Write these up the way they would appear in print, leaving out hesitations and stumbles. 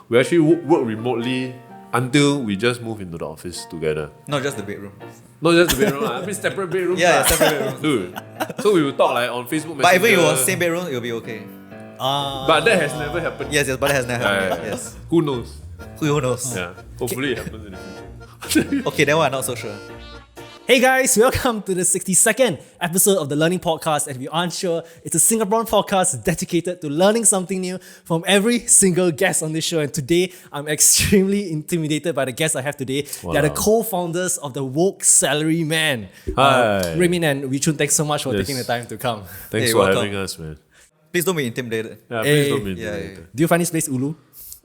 We actually work remotely until we just move into the office together. Not just the bedroom. Not just the bedroom, I mean separate bedrooms. Yeah, separate bedrooms. Dude. So we will talk like on Facebook Messenger. But even if it was same bedroom, it'll be okay. But that has never happened. Yes, but that has never happened. Yeah. Yes. Who knows? Who knows? Yeah. Hopefully it happens in the future. Okay, that one I'm not so sure. Hey guys, welcome to the 62nd episode of the Learning Podcast. And if you aren't sure, it's a Singaporean podcast dedicated to learning something new from every single guest on this show. And today, I'm extremely intimidated by the guests I have today. Wow. They are the co-founders of the Woke Salaryman. Hi. Ruiming and Wichun, thanks so much for taking the time to come. Thanks Hey, for welcome. having us, man. Please don't be intimidated. Yeah, Hey. please don't be Yeah, intimidated. Do you find this place ulu?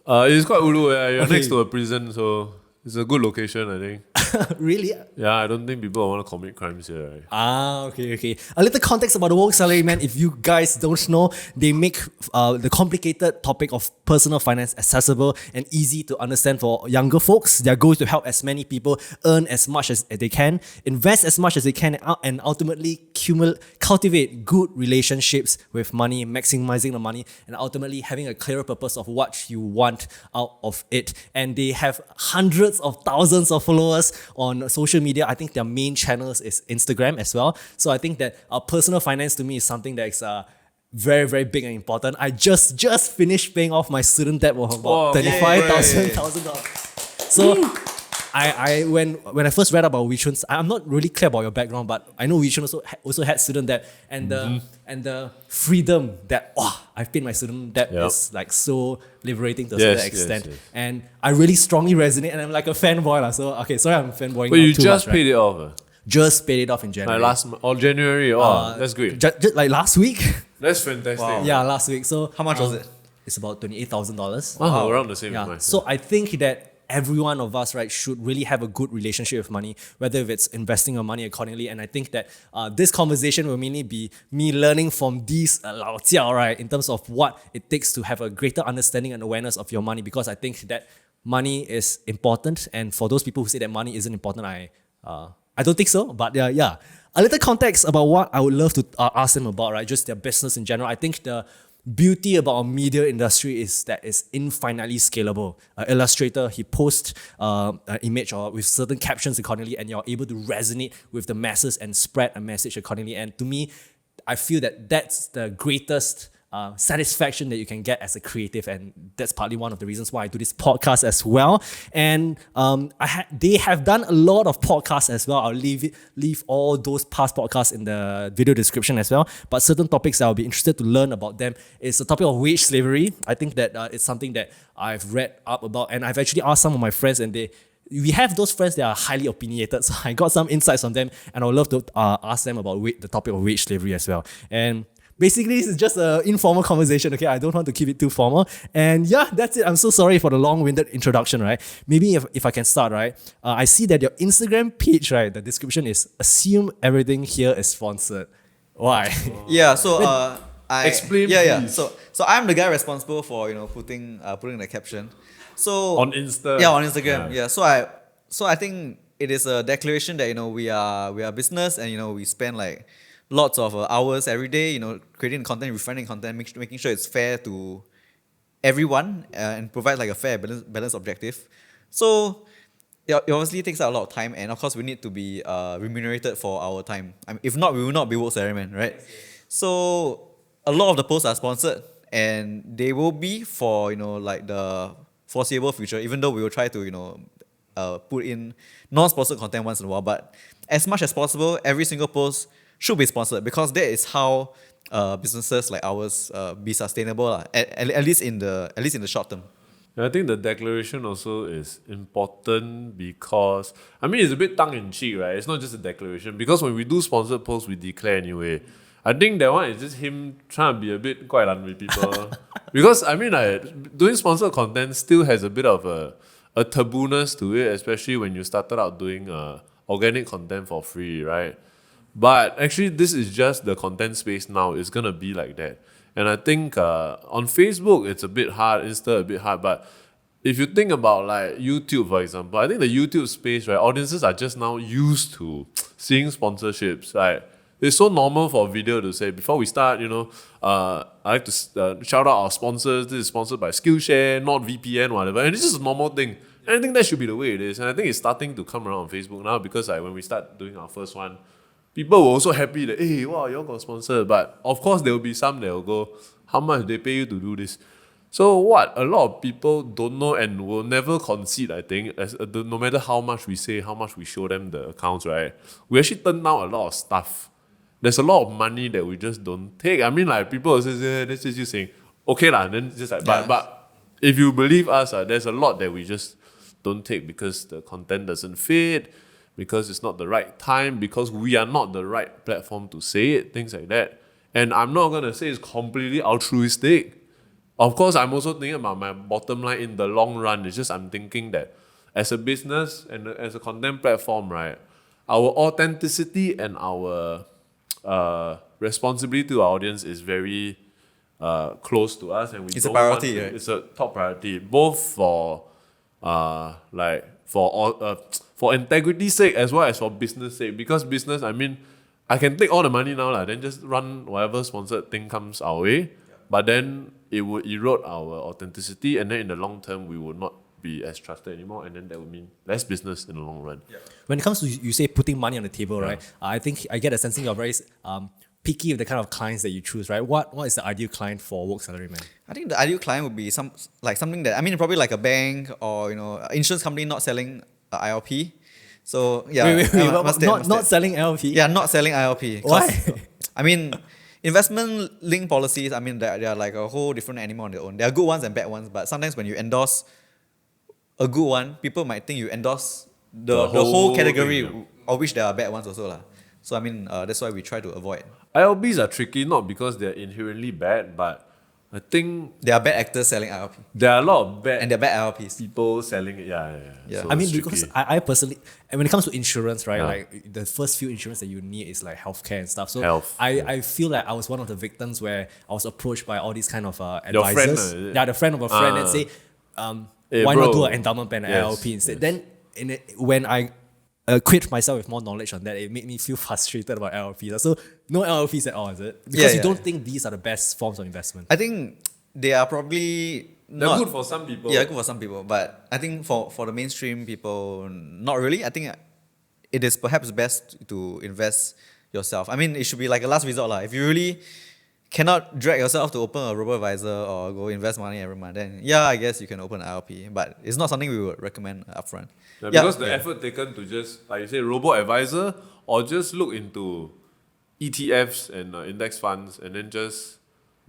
It's quite ulu. You're Okay. next to a prison, so it's a good location, I think. Really? Yeah, I don't think people want to commit crimes here, right? Okay. A little context about the Woke Salaryman. If you guys don't know, they make the complicated topic of personal finance accessible and easy to understand for younger folks. Their goal is to help as many people earn as much as they can, invest as much as they can, and ultimately cultivate good relationships with money, maximizing the money, and ultimately having a clearer purpose of what you want out of it. And they have hundreds of thousands of followers on social media. I think their main channels is Instagram as well. So I think that personal finance to me is something that is very, very big and important. I just finished paying off my student debt of about $35,000. So I when I first read about Wichun, I'm not really clear about your background, but I know Wichun also had student debt, and the freedom that I've paid my student debt is like so liberating to a certain extent. Yes. And I really strongly resonate, and I'm like a fanboy lah. So okay, sorry I'm fanboying. But you too just much, paid it off. Just paid it off in January. Like January. That's great. Just like last week. That's fantastic. Wow. Yeah, last week. So How much was it? It's about $28,000. Wow, around the same Yeah. price. So I think that every one of us, right, should really have a good relationship with money, whether if it's investing your money accordingly. And I think that this conversation will mainly be me learning from these lao jiao, right, in terms of what it takes to have a greater understanding and awareness of your money, because I think that money is important. And for those people who say that money isn't important, I don't think so. But yeah. A little context about what I would love to ask them about, right, just their business in general. I think the beauty about our media industry is that it's infinitely scalable. Illustrator, he posts an image or with certain captions accordingly, and you're able to resonate with the masses and spread a message accordingly. And to me, I feel that that's the greatest satisfaction that you can get as a creative, and that's partly one of the reasons why I do this podcast as well. And they have done a lot of podcasts as well. I'll leave all those past podcasts in the video description as well. But certain topics that I'll be interested to learn about them is the topic of wage slavery. I think that it's something that I've read up about, and I've actually asked some of my friends, and we have those friends that are highly opinionated, so I got some insights from them, and I would love to ask them about the topic of wage slavery as well. And basically, this is just an informal conversation, okay? I don't want to keep it too formal. And yeah, that's it. I'm so sorry for the long-winded introduction, right? Maybe if I can start, right? I see that your Instagram page, right, the description is assume everything here is sponsored. Why? Yeah, so Explain, Yeah. please. So I'm the guy responsible for putting the caption. So On Insta. Yeah, on Instagram. Yeah. So I think it is a declaration that we are business, and we spend like lots of hours every day, creating content, refining content, making sure it's fair to everyone, and provide like a fair balanced objective. So it obviously takes out a lot of time, and of course we need to be remunerated for our time. I mean, if not, we will not be Woke Salaryman, right? Yes. So a lot of the posts are sponsored, and they will be for like the foreseeable future, even though we will try to put in non-sponsored content once in a while. But as much as possible, every single post should be sponsored, because that is how businesses like ours be sustainable, at least in the short term. And I think the declaration also is important because, I mean, it's a bit tongue-in-cheek, right? It's not just a declaration, because when we do sponsored posts, we declare anyway. I think that one is just him trying to be a bit quite with people. Because, I mean, doing sponsored content still has a bit of a taboo-ness to it, especially when you started out doing organic content for free, right? But actually, this is just the content space now. It's going to be like that. And I think on Facebook, it's a bit hard, Insta a bit hard. But if you think about like YouTube, for example, I think the YouTube space, right, audiences are just now used to seeing sponsorships, right? It's so normal for a video to say, before we start, I like to shout out our sponsors. This is sponsored by Skillshare, not VPN, whatever. And it's just a normal thing. And I think that should be the way it is. And I think it's starting to come around on Facebook now because when we start doing our first one, people were also happy that, hey, wow, y'all got sponsored. But of course, there will be some that will go, how much they pay you to do this? So what a lot of people don't know and will never concede, I think, no matter how much we say, how much we show them the accounts, right? We actually turn down a lot of stuff. There's a lot of money that we just don't take. I mean, like, people will say, yeah, that's just you saying, okay lah, then just like, but if you believe us, there's a lot that we just don't take because the content doesn't fit, because it's not the right time, because we are not the right platform to say it, things like that. And I'm not going to say it's completely altruistic. Of course, I'm also thinking about my bottom line in the long run. It's just I'm thinking that as a business and as a content platform, right, our authenticity and our responsibility to our audience is very close to us, and it's a priority, right? It's a top priority, both for for integrity's sake as well as for business sake. Because business, I mean, I can take all the money now, then just run whatever sponsored thing comes our way, but then it would erode our authenticity, and then in the long term we would not be as trusted anymore, and then that would mean less business in the long run. Yeah. When it comes to, you say, putting money on the table, right? I think I get a sense you're very picky with the kind of clients that you choose, right? What is the ideal client for Woke Salaryman? I think the ideal client would be something that, I mean, probably like a bank or insurance company not selling ILP. So yeah, wait, not selling ILP. Yeah, not selling ILP. Why? I mean, investment linked policies, I mean, they are like a whole different animal on their own. There are good ones and bad ones, but sometimes when you endorse a good one, people might think you endorse the whole category, thing, of which there are bad ones also lah. So I mean, that's why we try to avoid. ILBs are tricky, not because they're inherently bad, but I think there are bad actors selling ILP. There are a lot of bad and there are bad ILPs. People selling it. Yeah. So I mean, because I personally, and when it comes to insurance, right, like the first few insurance that you need is like healthcare and stuff. So I feel like I was one of the victims where I was approached by all these kind of advisors. Your friend, the friend of a friend, and say, hey, why bro, not do an endowment plan, ILP instead? Then when I equipped myself with more knowledge on that, it made me feel frustrated about LLPs. So no LLPs at all, is it? Because you don't think these are the best forms of investment. I think they are probably they're good for some people. Yeah, good for some people. But I think for the mainstream people, not really. I think it is perhaps best to invest yourself. I mean, it should be like a last resort lah. If you really cannot drag yourself to open a robo-advisor or go invest money every month, then I guess you can open an ILP. But it's not something we would recommend upfront. Yeah, because the effort taken to just, like you say, robo-advisor, or just look into ETFs and index funds and then just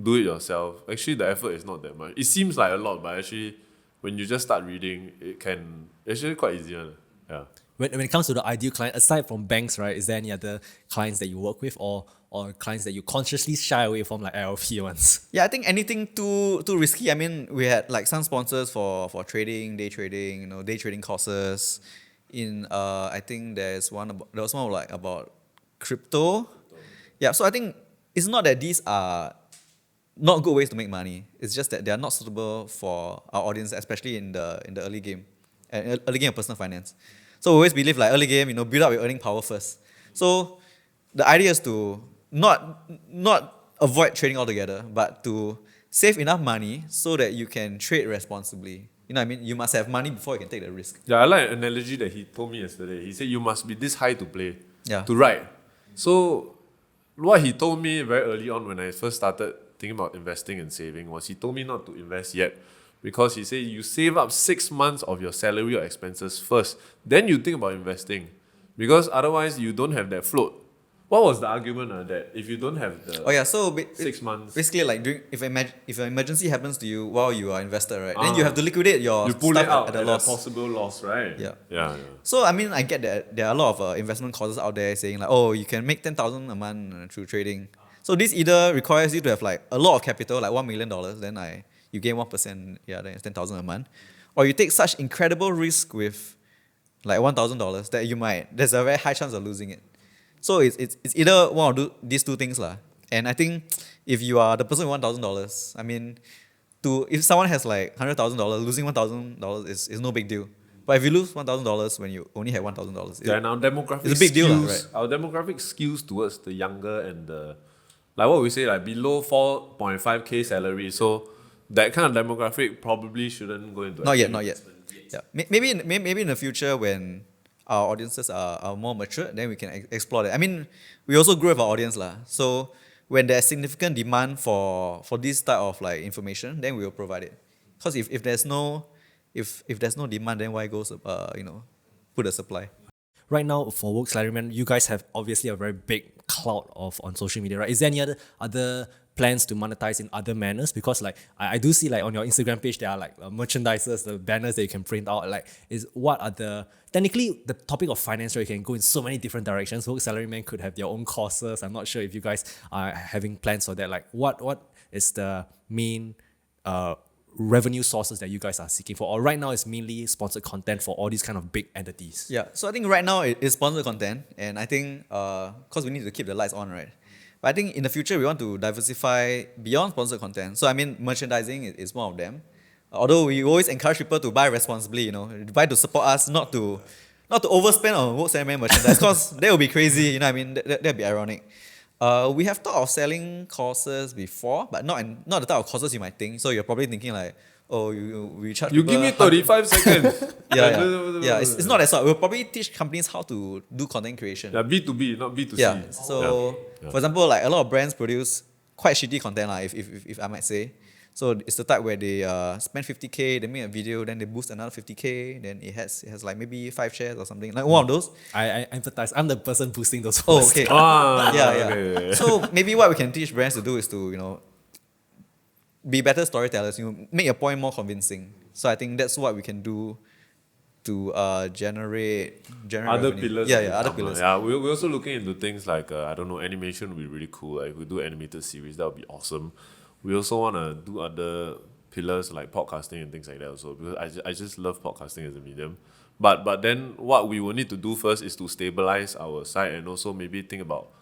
do it yourself. Actually, the effort is not that much. It seems like a lot, but actually, when you just start reading, it's actually quite easier. Yeah. When it comes to the ideal client, aside from banks, right, is there any other clients that you work with or clients that you consciously shy away from, like ILP ones? Yeah, I think anything too risky. I mean, we had like some sponsors for trading, day trading courses. I think there was one about crypto. Yeah, so I think it's not that these are not good ways to make money. It's just that they are not suitable for our audience, especially in the early game of personal finance. So we always believe like early game, build up your earning power first. So the idea is to not avoid trading altogether, but to save enough money so that you can trade responsibly. You know what I mean? You must have money before you can take the risk. Yeah, I like an analogy that he told me yesterday. He said you must be this high to play, to ride. So what he told me very early on when I first started thinking about investing and saving was he told me not to invest yet. Because he said you save up 6 months of your salary or expenses first, then you think about investing. Because otherwise you don't have that float. What was the argument that if you don't have the 6 months? Basically, like if an emergency happens to you while you are invested, right? Then you have to liquidate your pull stuff it out at a loss. Possible loss, right? Yeah. So I mean, I get that there are a lot of investment courses out there saying like, oh, you can make 10,000 a month through trading. So this either requires you to have like a lot of capital, like $1 million, then you gain 1%, then it's 10,000 a month. Or you take such incredible risk with like $1,000 that there's a very high chance of losing it. So it's either one of these two things lah. And I think if you are the person with $1,000, I mean, if someone has like $100,000, losing $1,000 is no big deal. But if you lose $1,000 when you only had $1,000, Yeah, and our demographic it's a big deal, skews, right? Our demographic skews towards the younger and the, like what we say, like below 4.5K salary. So that kind of demographic probably shouldn't go into not yet. investment. Yeah, maybe in the future when our audiences are more mature, then we can explore that. I mean, we also grow with our audience lah. So when there's significant demand for this type of like information, then we will provide it. Because if there's no demand, then why go put a supply? Right now, for Woke Salaryman, you guys have obviously a very big cloud on social media, right? Is there any other plans to monetize in other manners? Because like I do see like on your Instagram page there are like merchandises, the banners that you can print out. Like technically the topic of finance, right? You can go in so many different directions. Woke Salaryman could have their own courses. I'm not sure if you guys are having plans for that. Like what is the main revenue sources that you guys are seeking for? Or right now it's mainly sponsored content for all these kind of big entities? Yeah, so I think right now it is sponsored content, and I think because we need to keep the lights on, right? But I think in the future we want to diversify beyond sponsored content. So I mean, merchandising is one of them. Although we always encourage people to buy responsibly, buy to support us, not to overspend on Woke Salaryman merchandise, because that would be crazy, I mean, that'd be ironic. We have thought of selling courses before, but not the type of courses you might think. So you're probably thinking like, oh, we charge You people give me 35 seconds. yeah. It's not that sort. We'll probably teach companies how to do content creation. Yeah, B2B, not B2C. Yeah. So, for example, like a lot of brands produce quite shitty content, if I might say. So it's the type where they spend 50K, they make a video, then they boost another 50K, then it has like maybe 5 shares or something, like one of those. I empathize. I'm the person boosting those Oh, posts. okay. Yeah. Okay. So maybe what we can teach brands to do is to be better storytellers. Make your point more convincing. So I think that's what we can do to generate Other revenue. pillars. Other pillars. Yeah, we're also looking into things like animation would be really cool. Like if we do animated series, that would be awesome. We also want to do other pillars like podcasting and things like that also, because I just love podcasting as a medium. But then what we will need to do first is to stabilize our site and also maybe think about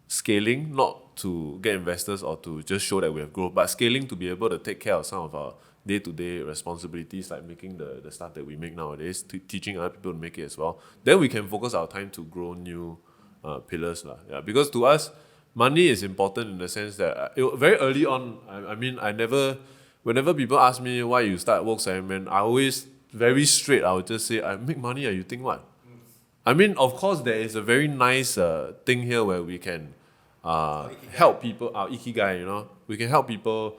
scaling, not to get investors or to just show that we have growth, but scaling to be able to take care of some of our day-to-day responsibilities, like making the stuff that we make nowadays, teaching other people to make it as well. Then we can focus our time to grow new pillars. Yeah, because to us, money is important in the sense that very early on, whenever people ask me why you start Woke Salaryman, I always, very straight, I would just say, I make money, you think what? I mean, of course, there is a very nice thing here where we can help people, our Ikigai, we can help people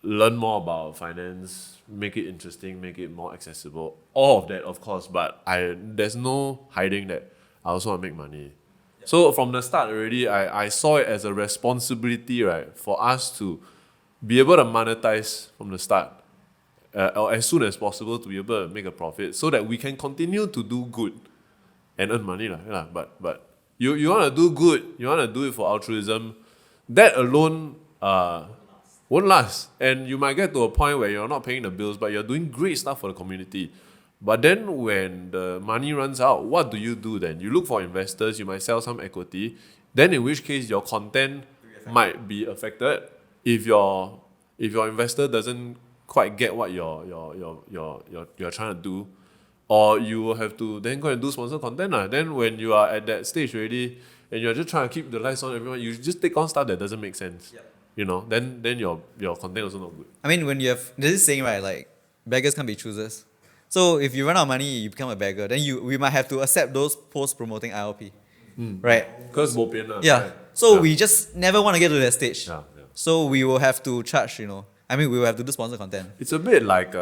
learn more about finance, make it interesting, make it more accessible, all of that, of course, but there's no hiding that I also want to make money. So from the start already, I saw it as a responsibility, right, for us to be able to monetize from the start, or as soon as possible to be able to make a profit, so that we can continue to do good and earn money, yeah. But you want to do good, you want to do it for altruism, that alone won't last, and you might get to a point where you're not paying the bills, but you're doing great stuff for the community. But then when the money runs out, what do you do then? You look for investors, you might sell some equity, then in which case your content might be affected if your investor doesn't quite get what you're trying to do, or you will have to then go and do sponsored content. Then when you are at that stage already and you're just trying to keep the lights on everyone, you just take on stuff that doesn't make sense. Then your content also not good. I mean, there's this saying, right, like beggars can't be choosers. So if you run out of money, you become a beggar, then we might have to accept those posts promoting ILP, right? Because bo pian. Yeah. Right? So we just never want to get to that stage. Yeah. So we will have to charge, we will have to do sponsored content. It's a bit like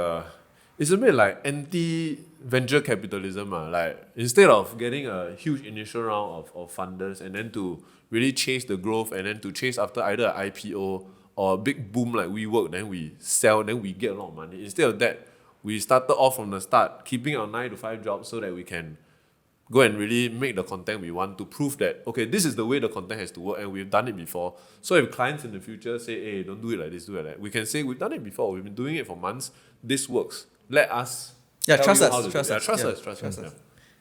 anti-venture capitalism. Like instead of getting a huge initial round of funders and then to really chase the growth and then to chase after either an IPO or a big boom like WeWork, then we sell, then we get a lot of money. Instead of that, we started off from the start, keeping our 9-to-5 jobs so that we can go and really make the content we want to prove that, okay, this is the way the content has to work and we've done it before. So if clients in the future say, hey, don't do it like this, do it like that, we can say, we've done it before, we've been doing it for months, this works. Let us trust us. Trust us.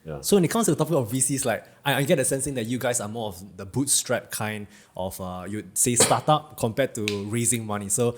Yeah. So when it comes to the topic of VCs, like I get a sensing that you guys are more of the bootstrap kind of, you'd say startup compared to raising money. So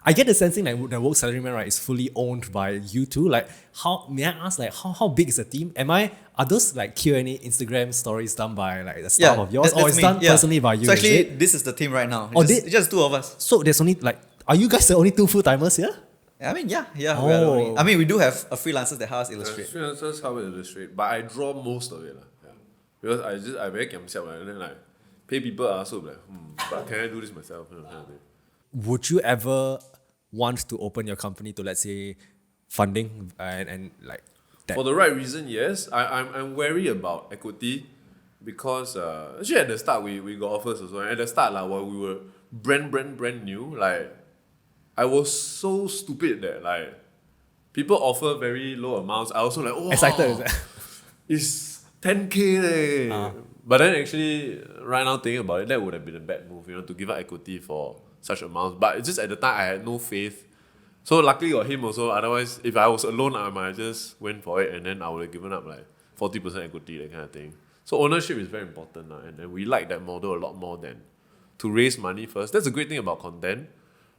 I get the sensing like the Woke Salaryman, right, is fully owned by you two. Like, how may I ask, like, how big is the team? Are those like Q&A Instagram stories done by like the staff of yours, or that's it's me. done personally by you? So actually, is it? this is the team right now. Oh, It's just two of us. So there's only like, are you guys the only two full-timers here? I mean, yeah. We are the only, Oh. I mean, we do have a freelancer that helps illustrate. Freelancers help illustrate, but I draw most of it. Yeah. Because I very kiam siap, and then like pay people also like, but can I do this myself? Kind of thing. Would you ever want to open your company to, let's say, funding and like that? For the right reason, yes. I'm wary about equity because actually at the start we got offers also. And at the start like while we were brand new, like I was so stupid that like people offer very low amounts. I also like, oh, Excited, is it? it's 10K leh. But then actually right now thinking about it, that would have been a bad move, to give up equity for such amounts. But it's just at the time I had no faith. So luckily got him also. Otherwise, if I was alone, I might just went for it and then I would have given up like 40% equity, that kind of thing. So ownership is very important and we like that model a lot more than to raise money first. That's a great thing about content.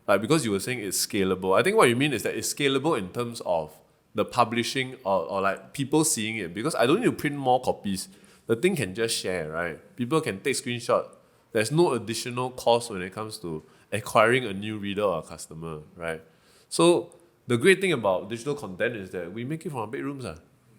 Like because you were saying it's scalable. I think what you mean is that it's scalable in terms of the publishing or like people seeing it. Because I don't need to print more copies. The thing can just share, right? People can take screenshot. There's no additional cost when it comes to acquiring a new reader or a customer, right? So the great thing about digital content is that we make it from our bedrooms.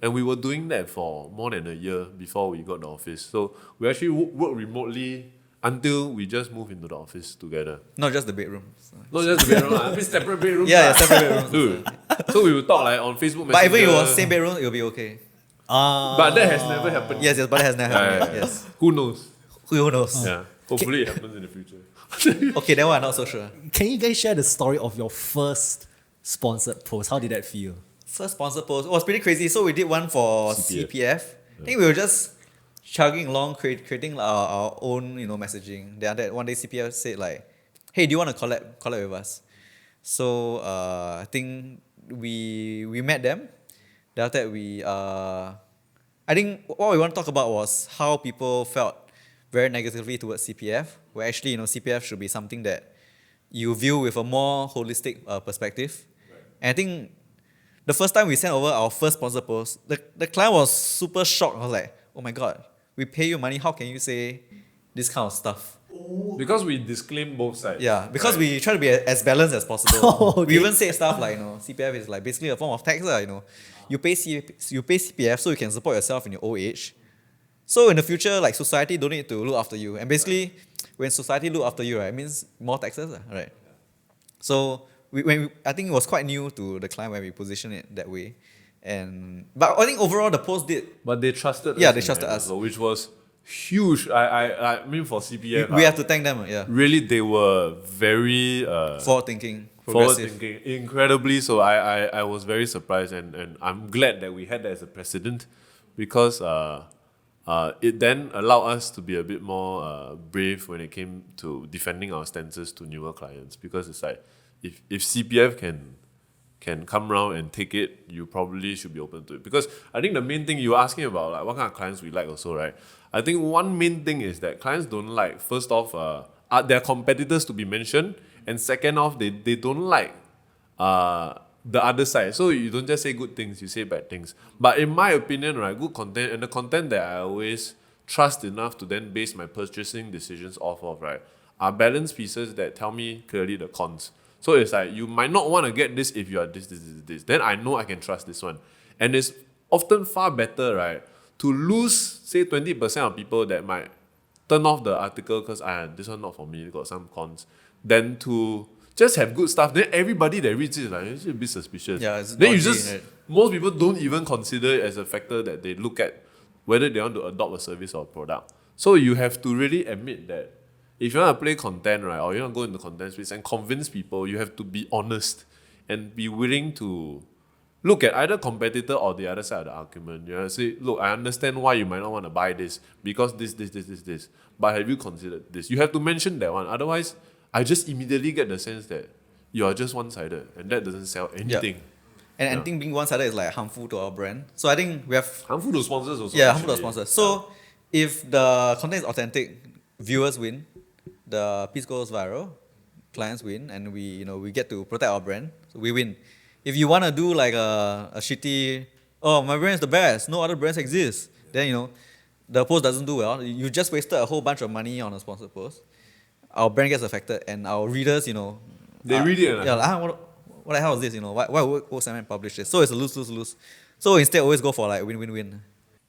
And we were doing that for more than a year before we got the office. So we actually work remotely until we just moved into the office together. Not just the bedroom. Not just the bedroom, I mean separate bedrooms. Yeah, separate bedrooms. Dude. So we would talk like on Facebook Messenger. But even if it was same bedroom, it'll be okay. But that has never happened. Yes, but it has never happened. Yeah. Yes. Who knows? Who knows? Yeah. Hopefully it happens in the future. Okay, that one I'm not so sure. Can you guys share the story of your first sponsored post? How did that feel? First sponsored post, it was pretty crazy. So we did one for CPF. I think we were just chugging along, creating our own, messaging. Then that one day CPF said like, "Hey, do you want to collab with us?" So I think we met them. Then after that I think what we want to talk about was how people felt very negatively towards CPF. Where actually, CPF should be something that you view with a more holistic perspective. And I think the first time we sent over our first sponsor post, the client was super shocked. I was like, oh my God, we pay you money, how can you say this kind of stuff? Because we disclaim both sides. Yeah, because we try to be as balanced as possible. Oh, okay. We even say stuff like, CPF is like basically a form of tax, You pay CPF so you can support yourself in your old age. So in the future, like society don't need to look after you. And basically, when society look after you, right, it means more taxes, right? So I think it was quite new to the client when we positioned it that way. But I think overall the post did. But they trusted us. Yeah, they trusted us. Which was huge. I mean for CPF. We have to thank them, yeah. Really, they were very Forward-thinking, progressive. forward-thinking, incredibly so. I was very surprised and I'm glad that we had that as a precedent because it then allowed us to be a bit more brave when it came to defending our stances to newer clients because it's like if CPF can come around and take it, you probably should be open to it. Because I think the main thing you're asking about, like what kind of clients we like also, right? I think one main thing is that clients don't like, first off, their competitors to be mentioned, and second off, they don't like the other side. So you don't just say good things, you say bad things. But in my opinion, right, good content, and the content that I always trust enough to then base my purchasing decisions off of, right, are balanced pieces that tell me clearly the cons. So it's like, you might not want to get this if you are this. Then I know I can trust this one. And it's often far better, right, to lose, say, 20% of people that might turn off the article because this one not for me, got some cons, than to just have good stuff. Then everybody that reads it is like, it's a bit suspicious. Yeah, it's then dodgy, right? most people don't even consider it as a factor that they look at whether they want to adopt a service or a product. So you have to really admit that if you want to play content, right, or you want to go into content space and convince people, you have to be honest and be willing to look at either competitor or the other side of the argument. You know, say, look, I understand why you might not want to buy this because this. But have you considered this? You have to mention that one. Otherwise, I just immediately get the sense that you are just one-sided and that doesn't sell anything. Yeah. And I think being one-sided is like harmful to our brand. So I think we have... Harmful to sponsors also. Yeah, harmful to sponsors. So if the content is authentic, viewers win, the piece goes viral, clients win, and we get to protect our brand. So we win. If you want to do like a shitty, oh, my brand is the best, no other brands exist, then the post doesn't do well. You just wasted a whole bunch of money on a sponsored post. Our brand gets affected, and our readers, They read it. yeah, like, what the hell is this? Why would Woke Salaryman publish this? So it's a lose. So instead, always go for like win-win-win.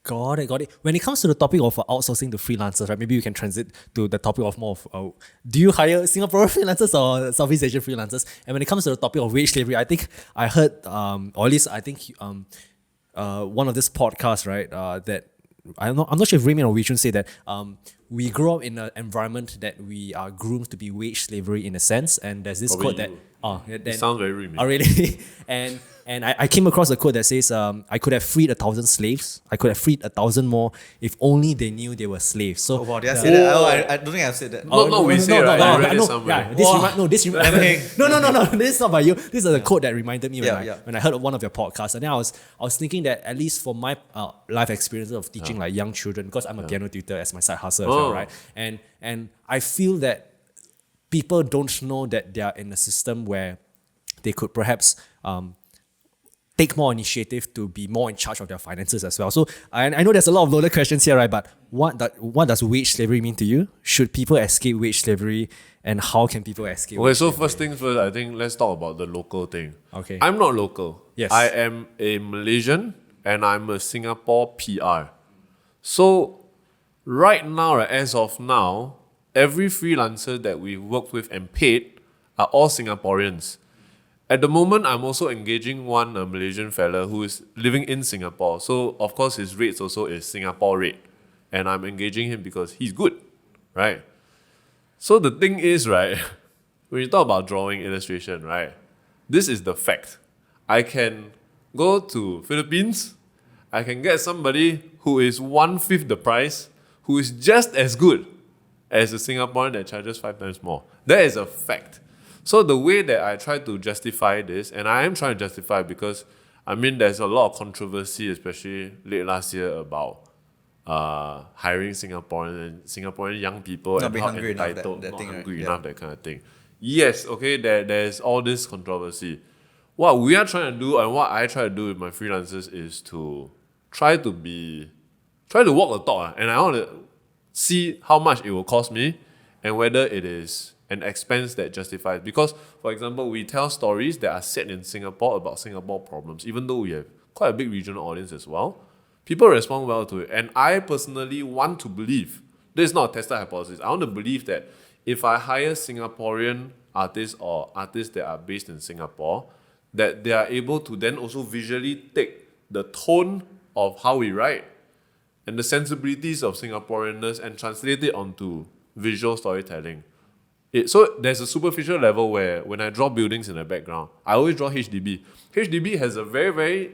Got it. When it comes to the topic of outsourcing to freelancers, right? Maybe we can transit to the topic of more of do you hire Singapore freelancers or Southeast Asian freelancers? And when it comes to the topic of wage slavery, I think I heard, or at least I think one of this podcast, right? That I'm not sure if Ruiming or Wee-Chun say that we grow up in an environment that we are groomed to be wage slavery in a sense, and there's this Probably quote that it sounds very Ruiming. Oh, really? And I came across a quote that says, I could have freed 1,000 slaves. I could have freed 1,000 more if only they knew they were slaves. So Oh, wow, did I say that? I don't think I've said that. Not we say, right? I read it somewhere. This is not by you. This is a quote that reminded me when I heard one of your podcasts. And then I was thinking that at least for my life experiences of teaching like young children, because I'm a piano tutor as my side hustle as well, right? And I feel that people don't know that they are in a system where they could perhaps take more initiative to be more in charge of their finances as well. So I know there's a lot of loaded questions here, right? But what does wage slavery mean to you? Should people escape wage slavery, and how can people escape? Okay, so first things first, I think let's talk about the local thing. Okay. I'm not local. Yes. I am a Malaysian and I'm a Singapore PR. So right now, as of now, every freelancer that we worked with and paid are all Singaporeans. At the moment, I'm also engaging one Malaysian fella who is living in Singapore. So, of course, his rates also is Singapore rate. And I'm engaging him because he's good, right? So the thing is, right, when you talk about drawing illustration, right, this is the fact. I can go to Philippines, I can get somebody who is 1/5 the price, who is just as good as a Singaporean that charges 5 times more. That is a fact. So the way that I try to justify this, and I am trying to justify because, there's a lot of controversy, especially late last year, about hiring Singaporean young people Not and being how hungry enough, entitled, that not thing, right? hungry Yeah. enough, that kind of thing. Yes, okay, there's all this controversy. What we are trying to do and what I try to do with my freelancers is to try to walk the talk, and I want to see how much it will cost me and whether it is an expense that justifies. Because, for example, we tell stories that are set in Singapore about Singapore problems, even though we have quite a big regional audience as well. People respond well to it. And I personally want to believe, this is not a tested hypothesis, I want to believe that if I hire Singaporean artists or artists that are based in Singapore, that they are able to then also visually take the tone of how we write and the sensibilities of Singaporeanness and translate it onto visual storytelling. So there's a superficial level where when I draw buildings in the background, I always draw HDB. HDB has a very, very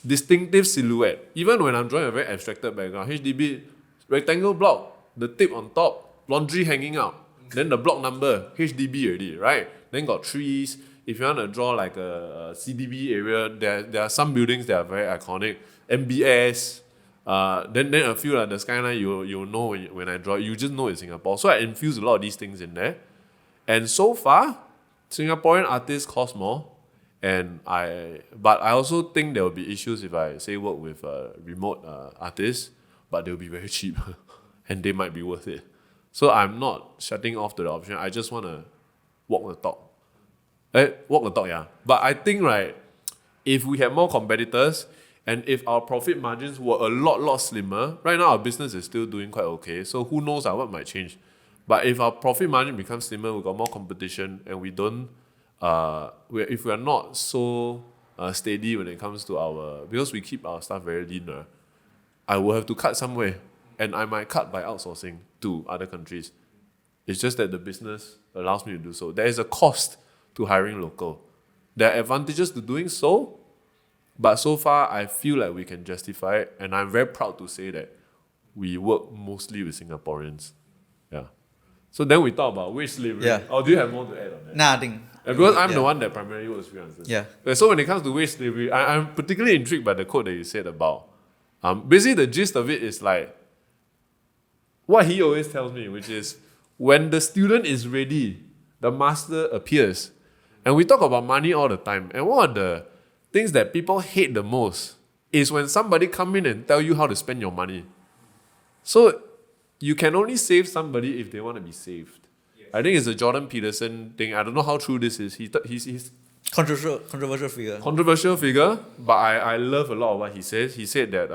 distinctive silhouette. Even when I'm drawing a very abstracted background, HDB, rectangle block, the tip on top, laundry hanging out, then the block number, HDB already, right? Then got trees. If you want to draw like a CDB area, there are some buildings that are very iconic. MBS, then a few like the skyline, you'll know when I draw, you just know it's Singapore. So I infuse a lot of these things in there. And so far, Singaporean artists cost more. But I also think there will be issues if I say work with remote artists, but they'll be very cheap and they might be worth it. So I'm not shutting off to the option. I just want to walk the talk. Walk the talk, yeah. But I think, right, if we had more competitors and if our profit margins were a lot slimmer, right now our business is still doing quite okay. So who knows what might change. But if our profit margin becomes slimmer, we've got more competition and we don't, if we are not so steady when it comes to because we keep our stuff very lean, I will have to cut somewhere. And I might cut by outsourcing to other countries. It's just that the business allows me to do so. There is a cost to hiring local. There are advantages to doing so, but so far I feel like we can justify it, and I'm very proud to say that we work mostly with Singaporeans. Yeah. So then we talk about wage slavery. Yeah. Oh, do you have more to add on that? Nah, I think. Because I'm the one that primarily works with freelancers. Yeah. So when it comes to wage slavery, I'm particularly intrigued by the quote that you said about. Basically, the gist of it is like what he always tells me, which is when the student is ready, the master appears. And we talk about money all the time. And one of the things that people hate the most is when somebody come in and tell you how to spend your money. So you can only save somebody if they want to be saved. Yes. I think it's a Jordan Peterson thing. I don't know how true this is. He's Controversial figure. Controversial figure, but I love a lot of what he says. He said that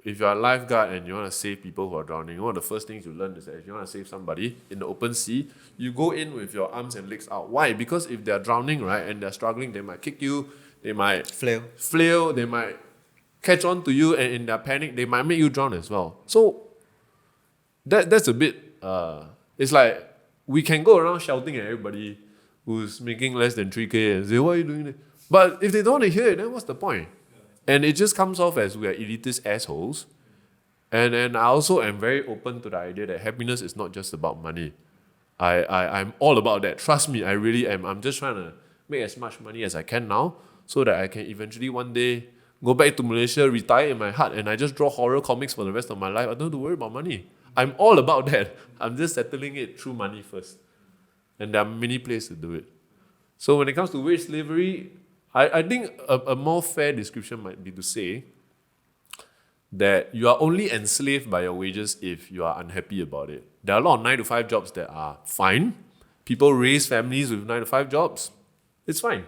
if you're a lifeguard and you want to save people who are drowning, one of the first things you learn is that if you want to save somebody in the open sea, you go in with your arms and legs out. Why? Because if they're drowning, right, and they're struggling, they might kick you, they might flail, they might catch on to you, and in their panic, they might make you drown as well. So that's a bit, it's like we can go around shouting at everybody who's making less than 3K and say, why are you doing that? But if they don't want to hear it, then what's the point? And it just comes off as we are elitist assholes. And I also am very open to the idea that happiness is not just about money. I'm all about that. Trust me, I really am. I'm just trying to make as much money as I can now so that I can eventually one day go back to Malaysia, retire in my hut, and I just draw horror comics for the rest of my life. I don't have to worry about money. I'm all about that. I'm just settling it through money first. And there are many places to do it. So when it comes to wage slavery, I think a more fair description might be to say that you are only enslaved by your wages if you are unhappy about it. There are a lot of 9-to-5 jobs that are fine. People raise families with 9-to-5 jobs. It's fine.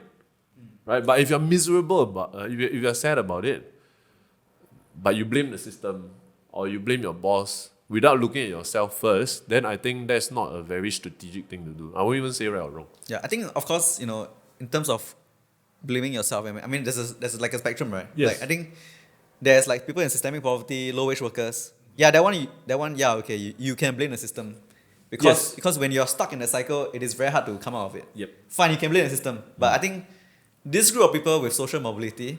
Right? But if you're miserable about if you're sad about it, but you blame the system or you blame your boss without looking at yourself first, then I think that's not a very strategic thing to do. I won't even say right or wrong. Yeah, I think, of course, in terms of blaming yourself, I mean, there's like a spectrum, right? Yes. Like, I think there's like people in systemic poverty, low-wage workers. Yeah, that one, yeah, okay, you can blame the system. Because when you're stuck in the cycle, it is very hard to come out of it. Yep. Fine, you can blame the system. But I think this group of people with social mobility,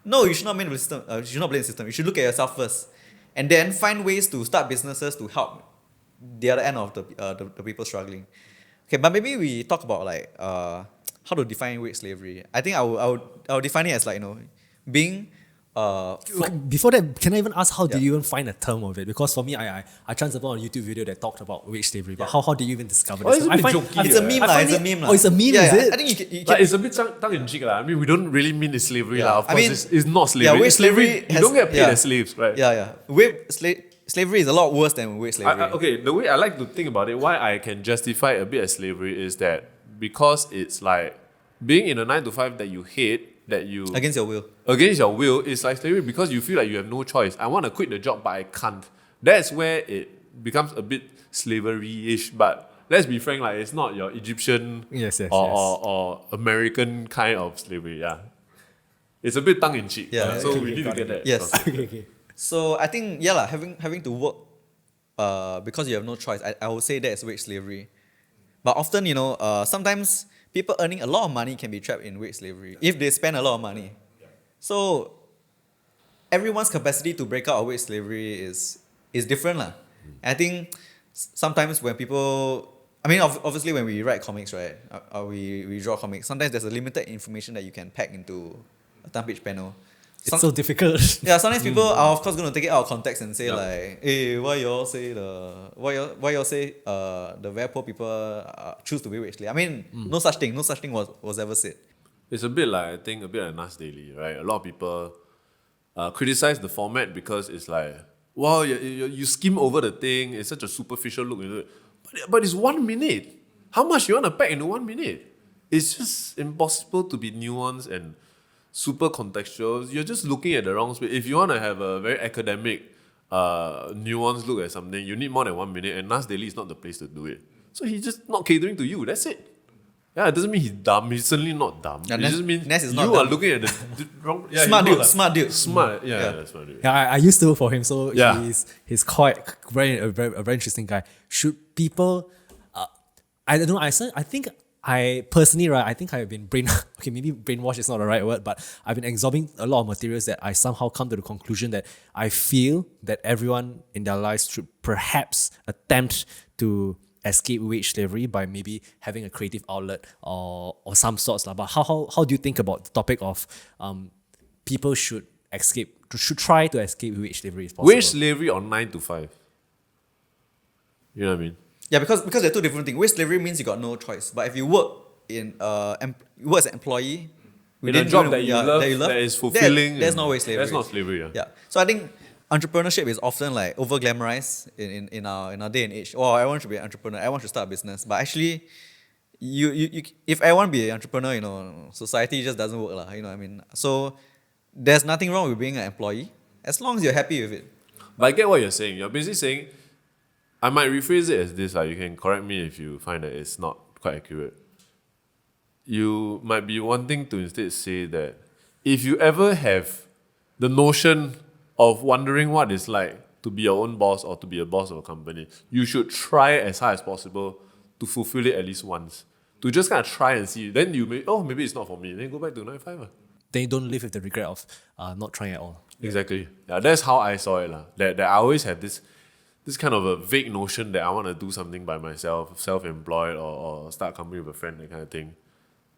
no, you should not blame the system. You should not blame the system. You should look at yourself first. And then find ways to start businesses to help the other end of the people struggling. Okay, but maybe we talk about like how to define wage slavery. I think I would define it as like being Before that, can I even ask how did you even find a term of it? Because for me, I chanced upon a YouTube video that talked about wage slavery, but how did you even discover this? It's a bit jokey, it's a meme lah. It's a meme lah. Oh, it's a meme, is it? I think you can. But it's a bit tongue-in-cheek. I mean, we don't really mean it's slavery. Yeah. Of course, I mean, it's not slavery. yeah, wage It's slavery, slavery you don't get paid as slaves, right? Slavery is a lot worse than wage slavery. Okay, the way I like to think about it, why I can justify a bit as slavery is that because it's like being in a 9-to-5 that you hate, that you Against your will. Against your will, it's like slavery because you feel like you have no choice. I want to quit the job, but I can't. That's where it becomes a bit slavery-ish. But let's be frank, like it's not your Egyptian or American kind of slavery. Yeah, it's a bit tongue-in-cheek. Yeah, so okay, we need to get that. Yes. Okay. So I think having to work because you have no choice. I would say that's wage slavery. But often, sometimes people earning a lot of money can be trapped in wage slavery if they spend a lot of money. So everyone's capacity to break out of wage slavery is different lah. I think sometimes when people, I mean, obviously when we write comics, right, or we draw comics, sometimes there's a limited information that you can pack into a 10-page panel. It's so difficult. Yeah, sometimes people are of course going to take it out of context and say like, hey, why y'all say the very poor people choose to be wage slave? I mean, no such thing was ever said. It's a bit like, I think, a bit like Nas Daily, right? A lot of people criticize the format because it's like, wow, you skim over the thing, it's such a superficial look into it. But it's 1 minute. How much you want to pack into 1 minute? It's just impossible to be nuanced and super contextual. You're just looking at the wrong space. If you want to have a very academic, nuanced look at something, you need more than 1 minute, and Nas Daily is not the place to do it. So he's just not catering to you. That's it. Yeah, it doesn't mean he's dumb. He's certainly not dumb. Yeah, it just means Ness is you not are dumb. looking at the wrong. Yeah, Smart dude. Smart. Yeah, smart dude. Yeah, I used to work for him, so Yeah. he's quite a very interesting guy. Should people? I don't know. I think I personally, right, I think I've been okay, maybe brainwashed is not the right word, but I've been absorbing a lot of materials that I somehow come to the conclusion that I feel that everyone in their lives should perhaps attempt to escape wage slavery by maybe having a creative outlet or some sorts. But how do you think about the topic of people should try to escape wage slavery if possible? Wage slavery on 9 to 5. You know what I mean? Yeah, because they're two different things. Wage slavery means you got no choice. But if you work you work as an employee In a job that you love, that that is fulfilling. there's no wage slavery. That's not slavery. Yeah. Yeah. So I think entrepreneurship is often like over glamorized in our day and age. Oh, everyone should be an entrepreneur. Everyone should start a business. But actually, you if everyone be an entrepreneur, society just doesn't work, lah. You know what I mean? So there's nothing wrong with being an employee as long as you're happy with it. But I get what you're saying. You're basically saying, I might rephrase it as this. You can correct me if you find that it's not quite accurate. You might be wanting to instead say that if you ever have the notion of wondering what it's like to be your own boss or to be a boss of a company, you should try as hard as possible to fulfill it at least once. To just kind of try and see. Then you may, maybe it's not for me. Then go back to 9 to 5. Then you don't live with the regret of not trying at all. Exactly. Yeah, that's how I saw it. That I always had this kind of a vague notion that I want to do something by myself, self-employed or start a company with a friend, that kind of thing.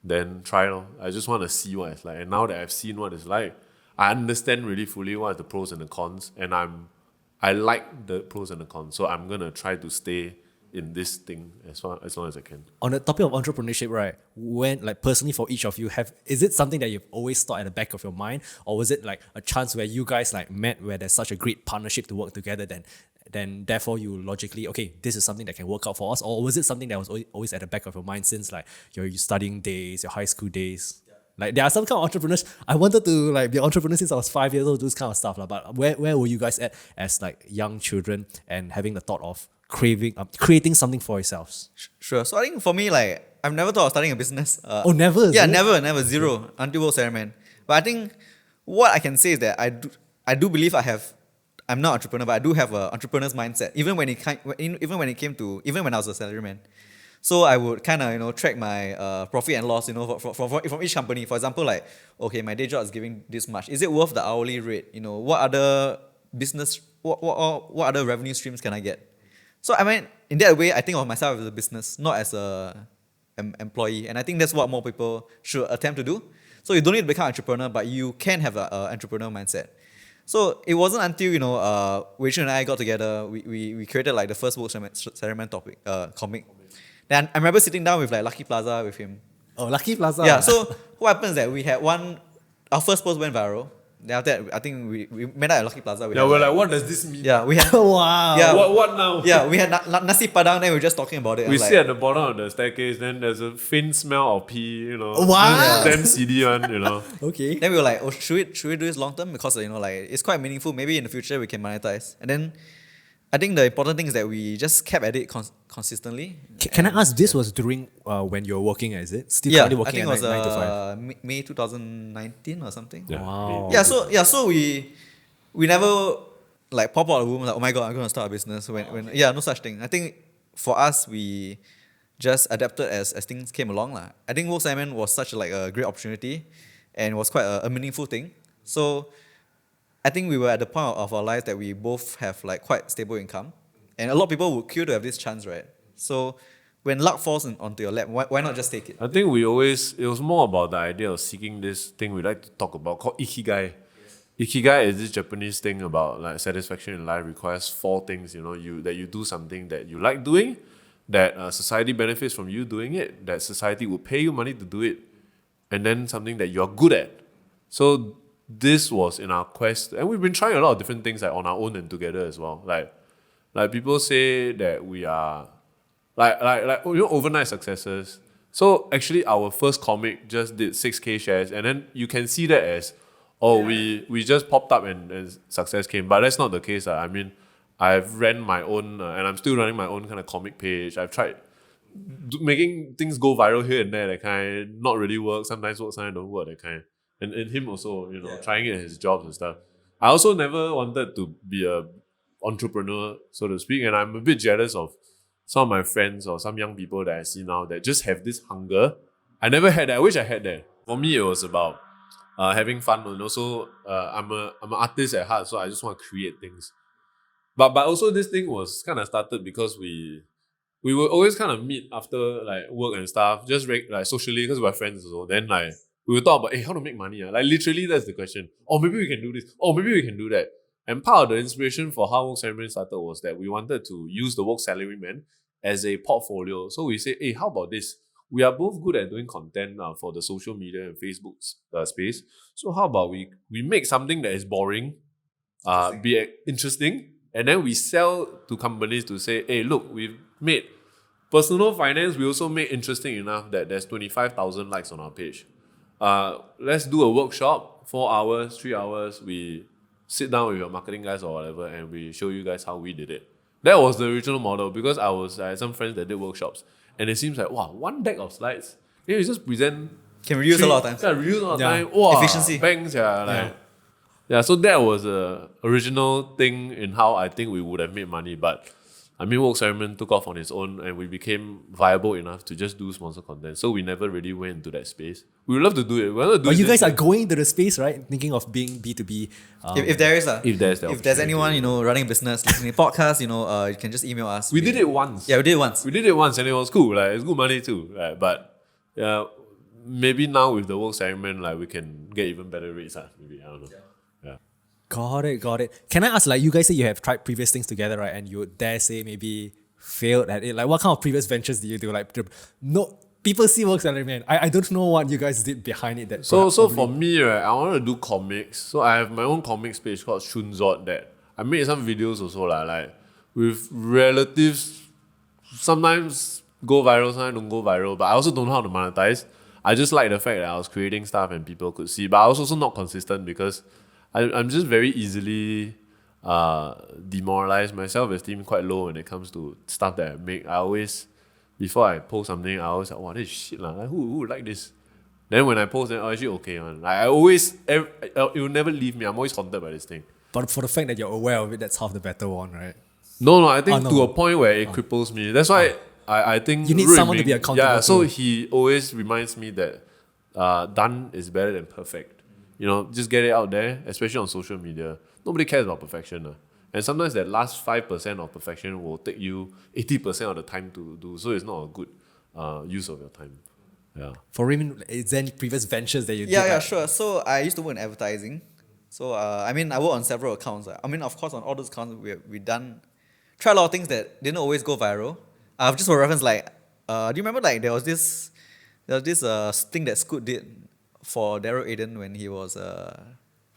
Then try it. I just want to see what it's like. And now that I've seen what it's like, I understand really fully what are the pros and the cons. And I like the pros and the cons. So I'm going to try to stay in this thing as long as I can. On the topic of entrepreneurship, right? When, like, personally for each of you, is it something that you've always thought at the back of your mind, or was it like a chance where you guys like met, where there's such a great partnership to work together, then therefore you logically, okay, this is something that can work out for us, or was it something that was always at the back of your mind since like your studying days, your high school days? Like, there are some kind of entrepreneurs. I wanted to like be an entrepreneur since I was 5 years old, do this kind of stuff, but where were you guys at as like young children and having the thought of creating something for yourselves? Sure. So I think for me, like, I've never thought of starting a business. Never? Yeah, never, zero, until Woke Salaryman. But I think what I can say is that I do believe I'm not an entrepreneur, but I do have an entrepreneur's mindset. Even when I was a salaryman. So I would kind of track my profit and loss from each company. For example, like, okay, my day job is giving this much. Is it worth the hourly rate? What other what other revenue streams can I get? So I mean, in that way, I think of myself as a business, not as a employee. And I think that's what more people should attempt to do. So you don't need to become an entrepreneur, but you can have an entrepreneur mindset. So it wasn't until Rachel and I got together, we created like the first Woke Salaryman topic comic. Then I remember sitting down with like Lucky Plaza with him. Oh, Lucky Plaza. Yeah. So what happens is that we had our first post went viral. Then after that, I think we met at Lucky Plaza. We're like, what does this mean? Yeah, we had. Wow. Yeah, what now? Yeah, we had nasi padang. Then we were just talking about it. We sit at the bottom of the staircase. Then there's a faint smell of pee. Wow. Damn CD one. Okay. Then we were like, oh, should we do this long term? Because like it's quite meaningful. Maybe in the future we can monetize. And then I think the important thing is that we just kept at it consistently. Can I ask, this was during when you were working, is it? Still Yeah, currently I working think it was 9 to 5? May 2019 or something. Yeah. Wow. So we never like pop out of the room like, oh my god, I'm gonna start a business. When no such thing. I think for us we just adapted as things came along. I think Woke Salaryman was such like a great opportunity and was quite a meaningful thing. So I think we were at the point of our lives that we both have like quite stable income. And a lot of people would queue to have this chance, right? So when luck falls onto your lap, why not just take it? I think it was more about the idea of seeking this thing we like to talk about called Ikigai. Ikigai is this Japanese thing about like satisfaction in life requires 4 things, that you do something that you like doing, that society benefits from you doing it, that society will pay you money to do it, and then something that you're good at. So this was in our quest, and we've been trying a lot of different things like on our own and together as well. Like people say that we are like overnight successes. So actually our first comic just did 6K shares, and then you can see that as we just popped up and success came. But that's not the case. I mean, I've ran my own and I'm still running my own kind of comic page. I've tried making things go viral here and there, that kind. Not really work. Sometimes work, sometimes don't work, that kind. And him also, trying it at his jobs and stuff. I also never wanted to be a entrepreneur, so to speak, and I'm a bit jealous of some of my friends or some young people that I see now that just have this hunger. I never had that. I wish I had that. For me, it was about having fun, and also I'm an artist at heart, so I just want to create things. But also this thing was kind of started because we would always kind of meet after like work and stuff, just like socially, because we're friends also. Then like we would talk about, how to make money. Like literally that's the question. Oh, maybe we can do this. Oh, maybe we can do that. And part of the inspiration for how Woke Salaryman started was that we wanted to use the Woke Salaryman as a portfolio. So we say, hey, how about this? We are both good at doing content for the social media and Facebook space. So how about we make something that is boring, be interesting, and then we sell to companies to say, hey, look, we've made personal finance, we also made interesting enough that there's 25,000 likes on our page. Let's do a workshop, 4 hours, 3 hours. We sit down with your marketing guys or whatever, and we show you guys how we did it. That was the original model, because I had some friends that did workshops, and it seems like, wow, one deck of slides, you just present. Can reduce a lot of time. Yeah, reduce a lot of time. Wow, efficiency. Banks, yeah, so that was the original thing in how I think we would have made money. But I mean, Woke Salaryman took off on its own, and we became viable enough to just do sponsor content. So we never really went into that space. We would love to do it. But you guys are going into the space, right? Thinking of being B2B. If there is if there's anyone running a business, listening to podcasts, you can just email us. We did it once. Yeah, we did it once. We did it once, and it was cool. Like, it's good money too. Right? But yeah, maybe now with the Woke Salaryman, like, we can get even better rates. Maybe, I don't know. Yeah. Got it. Can I ask, like, you guys say you have tried previous things together, right? And you dare say maybe failed at it. Like, what kind of previous ventures do you do? Like, no, people see Woke Salaryman. I don't know what you guys did behind it. That so for me, right, I want to do comics. So I have my own comics page called Shunzot that I made some videos also, like with relatives. Sometimes go viral, sometimes don't go viral. But I also don't know how to monetize. I just like the fact that I was creating stuff and people could see. But I was also not consistent because I'm just very easily demoralized. My self-esteem quite low when it comes to stuff that I make. I always, before I post something, I always like, wow, this is shit lah. Like, who would like this? Then when I post, then actually okay man. Like, I always, it will never leave me. I'm always haunted by this thing. But for the fact that you're aware of it, that's half the battle one, right? No, I think to a point where it cripples me. That's why I think you need someone to be accountable. Yeah, so he always reminds me that done is better than perfect. Just get it out there, especially on social media. Nobody cares about perfection. And sometimes that last 5% of perfection will take you 80% of the time to do. So it's not a good use of your time. Yeah. For Ruiming, is there any previous ventures that you did? Yeah, sure. So I used to work in advertising. So I work on several accounts. Of course, on all those accounts, we try a lot of things that didn't always go viral. Just for reference, like, do you remember like there was this thing that Scoot did for Daryl Aiden when he was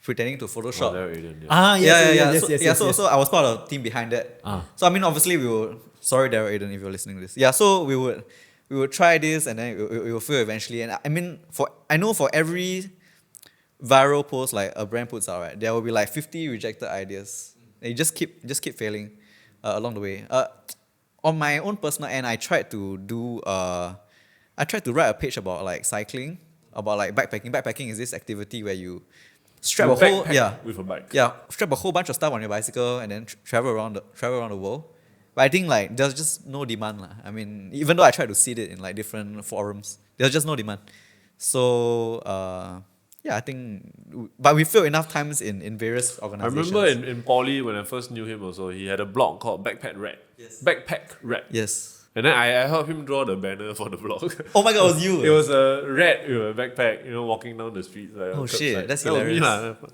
pretending to Photoshop? Daryl Aiden, Yes. So I was part of the team behind that. So obviously we would. Sorry, Daryl Aiden, if you're listening to this. Yeah, so we would try this and then it will fail eventually. And I know for every viral post like a brand puts out, right, there will be like 50 rejected ideas. And you just keep failing along the way. On my own personal end, I tried to write a page about like cycling, about like backpacking. Backpacking is this activity where you strap with a bike. Yeah, strap a whole bunch of stuff on your bicycle and then travel around the world. But I think like there's just no demand lah. Even though I tried to seed it in like different forums, there's just no demand. So I think, but we failed enough times in various I organizations. remember in poly when I first knew him also, he had a blog called Backpack Rat. Yes. Backpack Rat. Yes. And then I helped him draw the banner for the blog. Oh my god, it was you. It was a rat with a backpack, walking down the streets. Like, Oh shit, that's that was me hilarious. lah.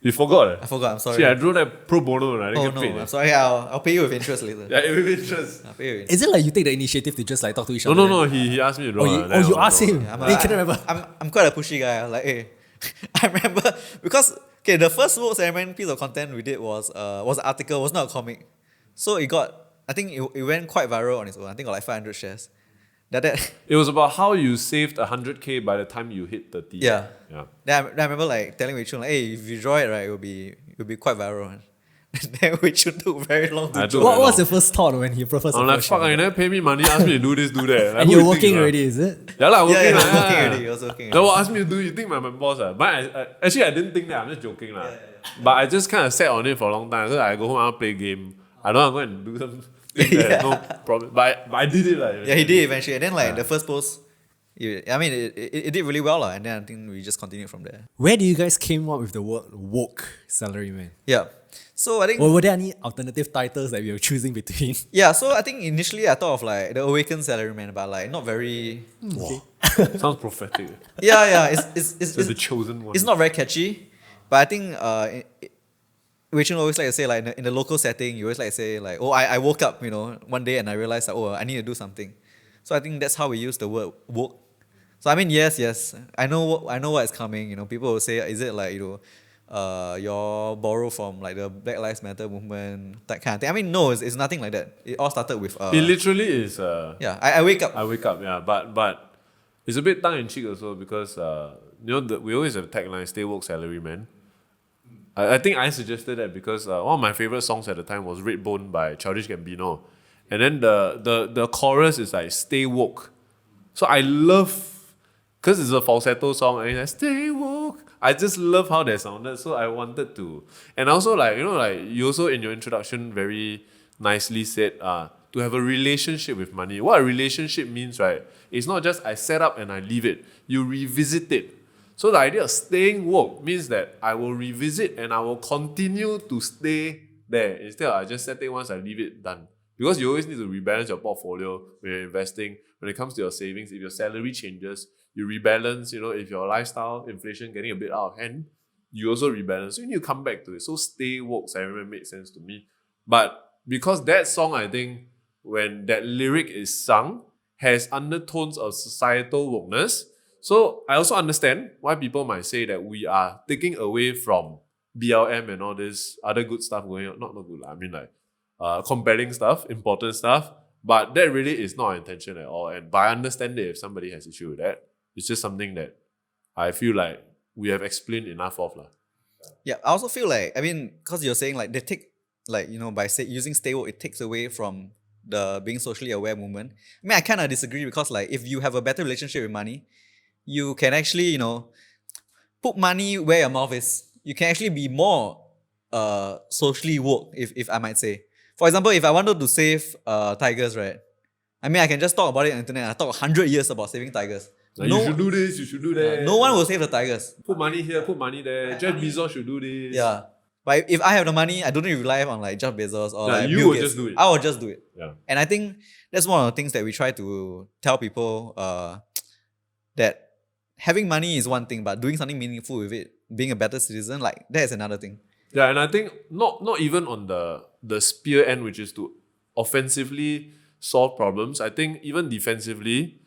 You forgot? I forgot, I'm sorry. See, I drew that pro bono. I didn't Oh get no, paid. I'm sorry. I'll pay you with interest later. Yeah, with interest. I'll pay you with interest. Is it like you take the initiative to just like talk to each other? No. He asked me to draw. You asked him. Yeah, Hey, can I remember? I'm quite a pushy guy. Like, hey, I remember because the first Woke Salaryman piece of content we did was an article, was not a comic. So I think it went quite viral on its own. I think got like 500 shares. That It was about how you saved 100K by the time you hit 30. yeah. Yeah. Then I remember like telling Wei Chun, like, hey, if you draw it right, it'll be quite viral. And then Wei Chun took very long to draw. What was your first thought when he proposed? I'm like, fuck, you never pay me money, ask me to do this, do that. Like, And who you're you working think, already, is it? Yeah, like, working. Yeah, lah, I was working already. I was working No, already. what ask me to do, you think I'm my boss? But actually, I didn't think that. I'm just joking. Yeah. But I just kind of sat on it for a long time. So I go home, I'll play game. I don't want to go and do some thing that no problem. But I did it. Yeah, he did eventually. And then like the first post, it did really well. And then I think we just continued from there. Where do you guys came up with the word woke salaryman? Yeah. So I think Or were there any alternative titles that we were choosing between? so I think initially I thought of like the awakened salaryman, but like not very. Wow. Sounds prophetic. Yeah. It's So the chosen one. it's not very catchy, but I think Rachel always like to say, like in the local setting, you always like to say like, oh, I woke up, one day and I realized that, oh, I need to do something. So I think that's how we use the word woke. So I mean, yes, I know what is coming. People will say, is it like you're borrow from like the Black Lives Matter movement, that kind of thing. I mean, no, it's nothing like that. It all started with It literally is. yeah, I wake up. I wake up, yeah, but it's a bit tongue in cheek also because we always have a tagline, "Stay woke, salaryman." I think I suggested that because one of my favorite songs at the time was "Redbone" by Childish Gambino, and then the chorus is like "Stay woke," so I love because it's a falsetto song and it's like, "Stay woke." I just love how that sounded, so I wanted to, and also like you also in your introduction very nicely said to have a relationship with money. What a relationship means, right? It's not just I set up and I leave it. You revisit it. So the idea of staying woke means that I will revisit and I will continue to stay there. Instead of I just set it once, I leave it, done. Because you always need to rebalance your portfolio when you're investing. When it comes to your savings, if your salary changes, you rebalance. If your lifestyle, inflation getting a bit out of hand, you also rebalance. So you need to come back to it. So stay woke, salaryman made sense to me. But because that song, I think, when that lyric is sung, has undertones of societal wokeness. So I also understand why people might say that we are taking away from BLM and all this other good stuff going on. Not good. I mean like compelling stuff, important stuff. But that really is not our intention at all. And by understanding if somebody has issue with that, it's just something that I feel like we have explained enough of. Yeah, I also feel like, I mean, because you're saying like they take, like, by using stay woke, it takes away from the being socially aware movement. I mean, I kind of disagree because like if you have a better relationship with money, you can actually, put money where your mouth is. You can actually be more socially woke, if I might say. For example, if I wanted to save tigers, right? I mean, I can just talk about it on the internet. I talk 100 years about saving tigers. Like you should do this, you should do that. No one will save the tigers. Put money here, put money there. Jeff Bezos should do this. Yeah. But if I have the money, I don't need to rely on like Jeff Bezos or like you Bill will Gates. just do it. I will just do it. Yeah. And I think that's one of the things that we try to tell people that having money is one thing, but doing something meaningful with it, being a better citizen, like that is another thing. Yeah, and I think not even on the spear end, which is to offensively solve problems. I think even defensively,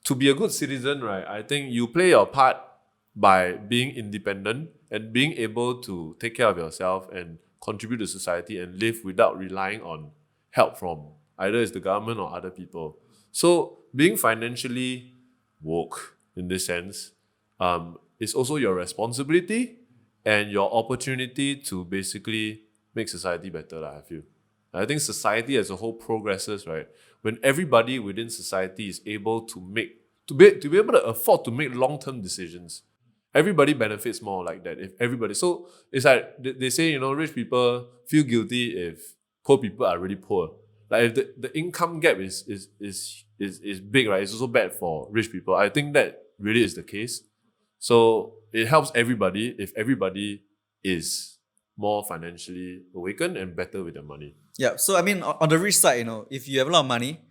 to be a good citizen, right, I think you play your part by being independent and being able to take care of yourself and contribute to society and live without relying on help from either it's the government or other people. So being financially woke in this sense is also your responsibility and your opportunity to basically make society better, I feel. I think society as a whole progresses, right? When everybody within society is able to be able to afford to make long-term decisions, everybody benefits more like that. If everybody, so it's like they say, rich people feel guilty if poor people are really poor. Like if the income gap is big, right? It's also bad for rich people. I think that really is the case. So it helps everybody if everybody is more financially awakened and better with their money. Yeah. So I mean, on the rich side, if you have a lot of money,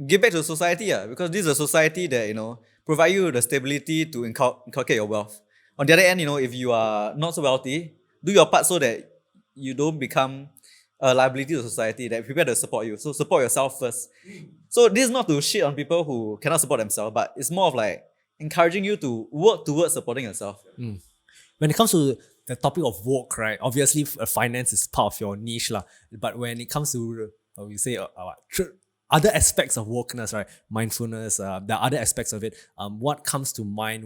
give back to society, because this is a society that provide you the stability to inculcate your wealth. On the other end, if you are not so wealthy, do your part so that you don't become a liability to society, that people to support you. So support yourself first. So this is not to shit on people who cannot support themselves, but it's more of like encouraging you to work towards supporting yourself. When it comes to the topic of woke, right? Obviously, finance is part of your niche, lah. But when it comes to, other aspects of wokeness, right? Mindfulness, there are other aspects of it. What comes to mind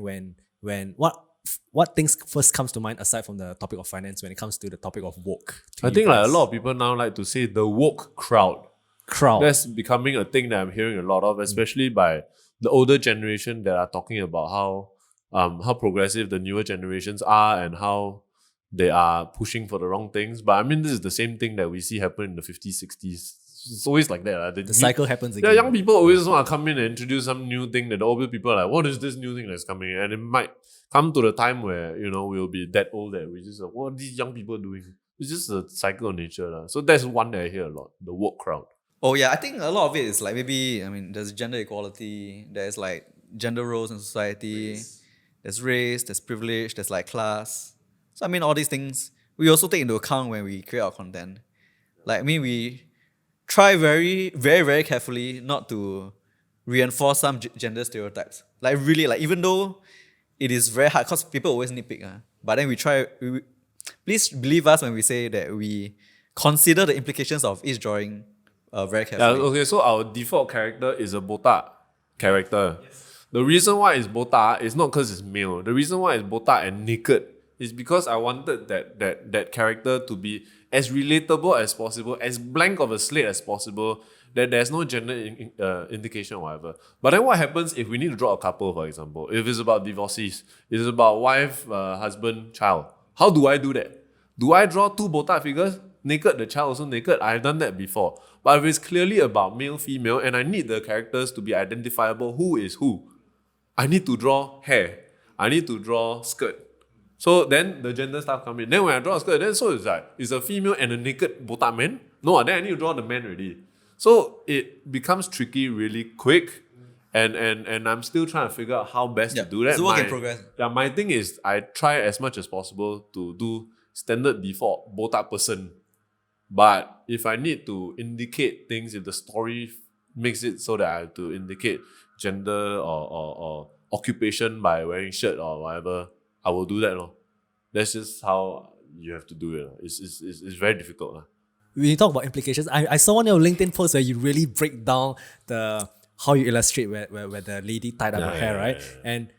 what things first comes to mind aside from the topic of finance when it comes to the topic of woke? I think like a lot of people now like to say the woke crowd. Crowd. That's becoming a thing that I'm hearing a lot of, especially by the older generation that are talking about how progressive the newer generations are and how they are pushing for the wrong things. But I mean, this is the same thing that we see happen in the 50s, 60s. It's always like that. The cycle happens again. Yeah, young people always want to come in and introduce some new thing that the older people are like, what is this new thing that's coming in? And it might come to the time where, we'll be that old that we just like, what are these young people doing? It's just a cycle of nature. So that's one that I hear a lot, the woke crowd. Oh yeah, I think a lot of it is like there's gender equality, there's like gender roles in society, there's race, there's privilege, there's like class. So all these things we also take into account when we create our content. Like, I mean, we try very, very, very carefully not to reinforce some gender stereotypes. Like, really, like, even though it is very hard, because people always nitpick, but then we try, please believe us when we say that we consider the implications of each drawing very Yeah, carefully. okay, so our default character is a botak character. The reason why it's botak is not because it's male. The reason why it's botak and naked is because I wanted that character to be as relatable as possible, as blank of a slate as possible, that there's no gender indication or whatever. But then what happens if we need to draw a couple, for example? If it's about divorcees, it's about wife, husband, child. How do I do that? Do I draw two botak figures? Naked, the child also naked. I've done that before. But if it's clearly about male, female, and I need the characters to be identifiable, who is who, I need to draw hair. I need to draw skirt. So then the gender stuff come in. Then when I draw a skirt, then so it's like, it's a female and a naked botak man? No, then I need to draw the man already. So it becomes tricky really quick. And I'm still trying to figure out how best to do that. It's a work in progress. Yeah, my thing is I try as much as possible to do standard default botak person. But if I need to indicate things, if the story makes it so that I have to indicate gender or occupation by wearing shirt or whatever, I will do that. That's just how you have to do it. It's very difficult. When you talk about implications, I saw one of your LinkedIn posts where you really break down how you illustrate where the lady tied up her hair, right? And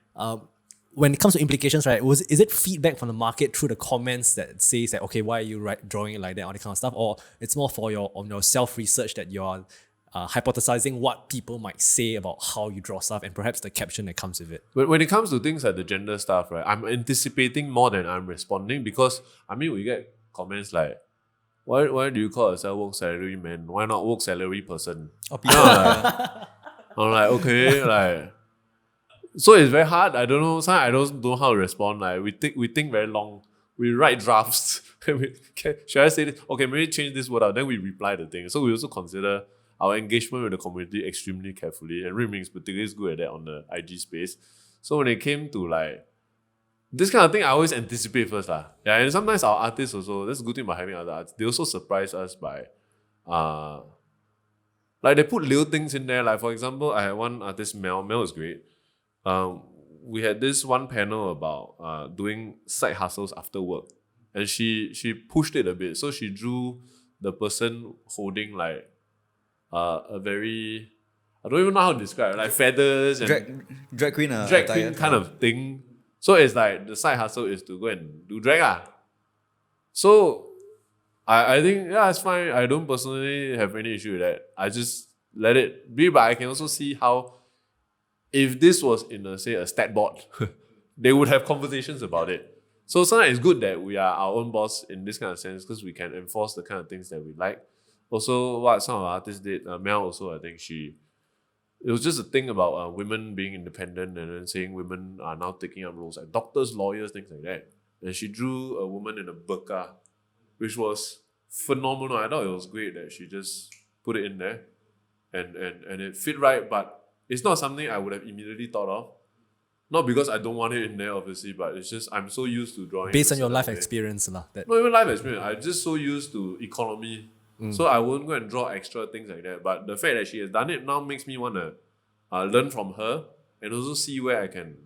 when it comes to implications, right, is it feedback from the market through the comments that says that, okay, why are you drawing it like that, all that kind of stuff, or it's more for your self-research that you're hypothesizing what people might say about how you draw stuff and perhaps the caption that comes with it? When it comes to things like the gender stuff, right, I'm anticipating more than I'm responding because, I mean, we get comments like, why do you call yourself woke salary man? Why not woke salary person? I'm like, okay, like, so it's very hard. I don't know. Sometimes I don't know how to respond. Like we think very long. We write drafts. Should I say this? Okay, maybe change this word out. Then we reply the thing. So we also consider our engagement with the community extremely carefully. And Ruiming is particularly good at that on the IG space. So when it came to like this kind of thing, I always anticipate first. Yeah, and sometimes our artists also, that's a good thing about having other artists, they also surprise us by like they put little things in there. Like for example, I had one artist, Mel. Mel is great. We had this one panel about doing side hustles after work. And she pushed it a bit. So she drew the person holding like a very, I don't even know how to describe it, like feathers and drag queen drag queen kind of thing. So it's like the side hustle is to go and do drag. So I think, yeah, it's fine. I don't personally have any issue with that. I just let it be, but I can also see how if this was in say a stat board, they would have conversations about it. So sometimes it's good that we are our own boss in this kind of sense because we can enforce the kind of things that we like. Also, what some of our artists did, Mel also, I think it was just a thing about women being independent and then saying women are now taking up roles like doctors, lawyers, things like that. And she drew a woman in a burqa, which was phenomenal. I thought it was great that she just put it in there and it fit right, but it's not something I would have immediately thought of. Not because I don't want it in there, obviously, but it's just I'm so used to drawing. Based on your life experience. Not even life experience. I'm just so used to economy. So I won't go and draw extra things like that. But the fact that she has done it now makes me want to learn from her and also see where I can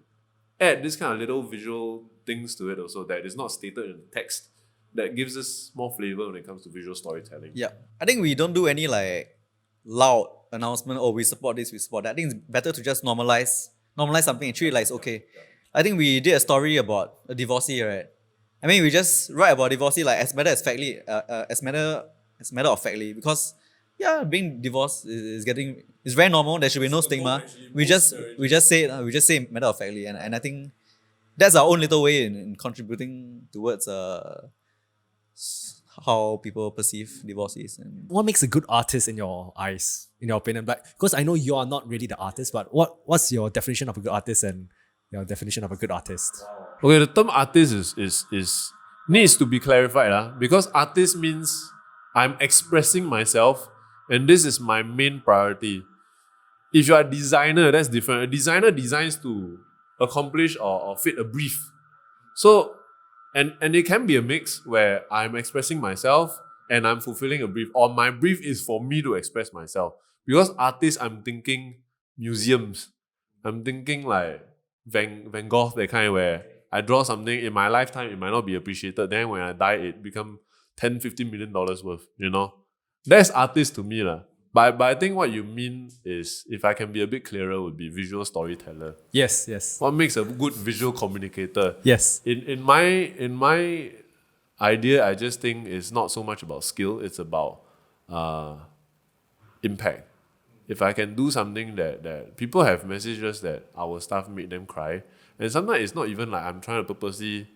add this kind of little visual things to it also that is not stated in text that gives us more flavor when it comes to visual storytelling. Yeah. I think we don't do any like loud announcement, oh, we support this, we support that. I think it's better to just normalize something and treat it like it's okay. I think we did a story about a divorcee, right? I mean, we just write about divorcee like as matter of factly, because yeah, being divorced is very normal. There should be no stigma. We just say matter of factly, and I think that's our own little way in contributing towards how people perceive divorcees. And what makes a good artist in your eyes, in your opinion? But because I know you are not really the artist, but what's your definition of a good artist and your definition of a good artist? Okay, the term artist is needs to be clarified, because artist means I'm expressing myself and this is my main priority. If you're a designer, that's different. A designer designs to accomplish or fit a brief. So And it can be a mix where I'm expressing myself and I'm fulfilling a brief, or my brief is for me to express myself. Because artists, I'm thinking museums. I'm thinking like Van Gogh, that kind where I draw something in my lifetime, it might not be appreciated. Then when I die, it become $10-15 million worth, That's artist to me. But I think what you mean is, if I can be a bit clearer, would be visual storyteller. Yes, yes. What makes a good visual communicator? Yes. In my idea, I just think it's not so much about skill, it's about impact. If I can do something that people have messaged us that our staff made them cry, and sometimes it's not even like I'm trying to purposely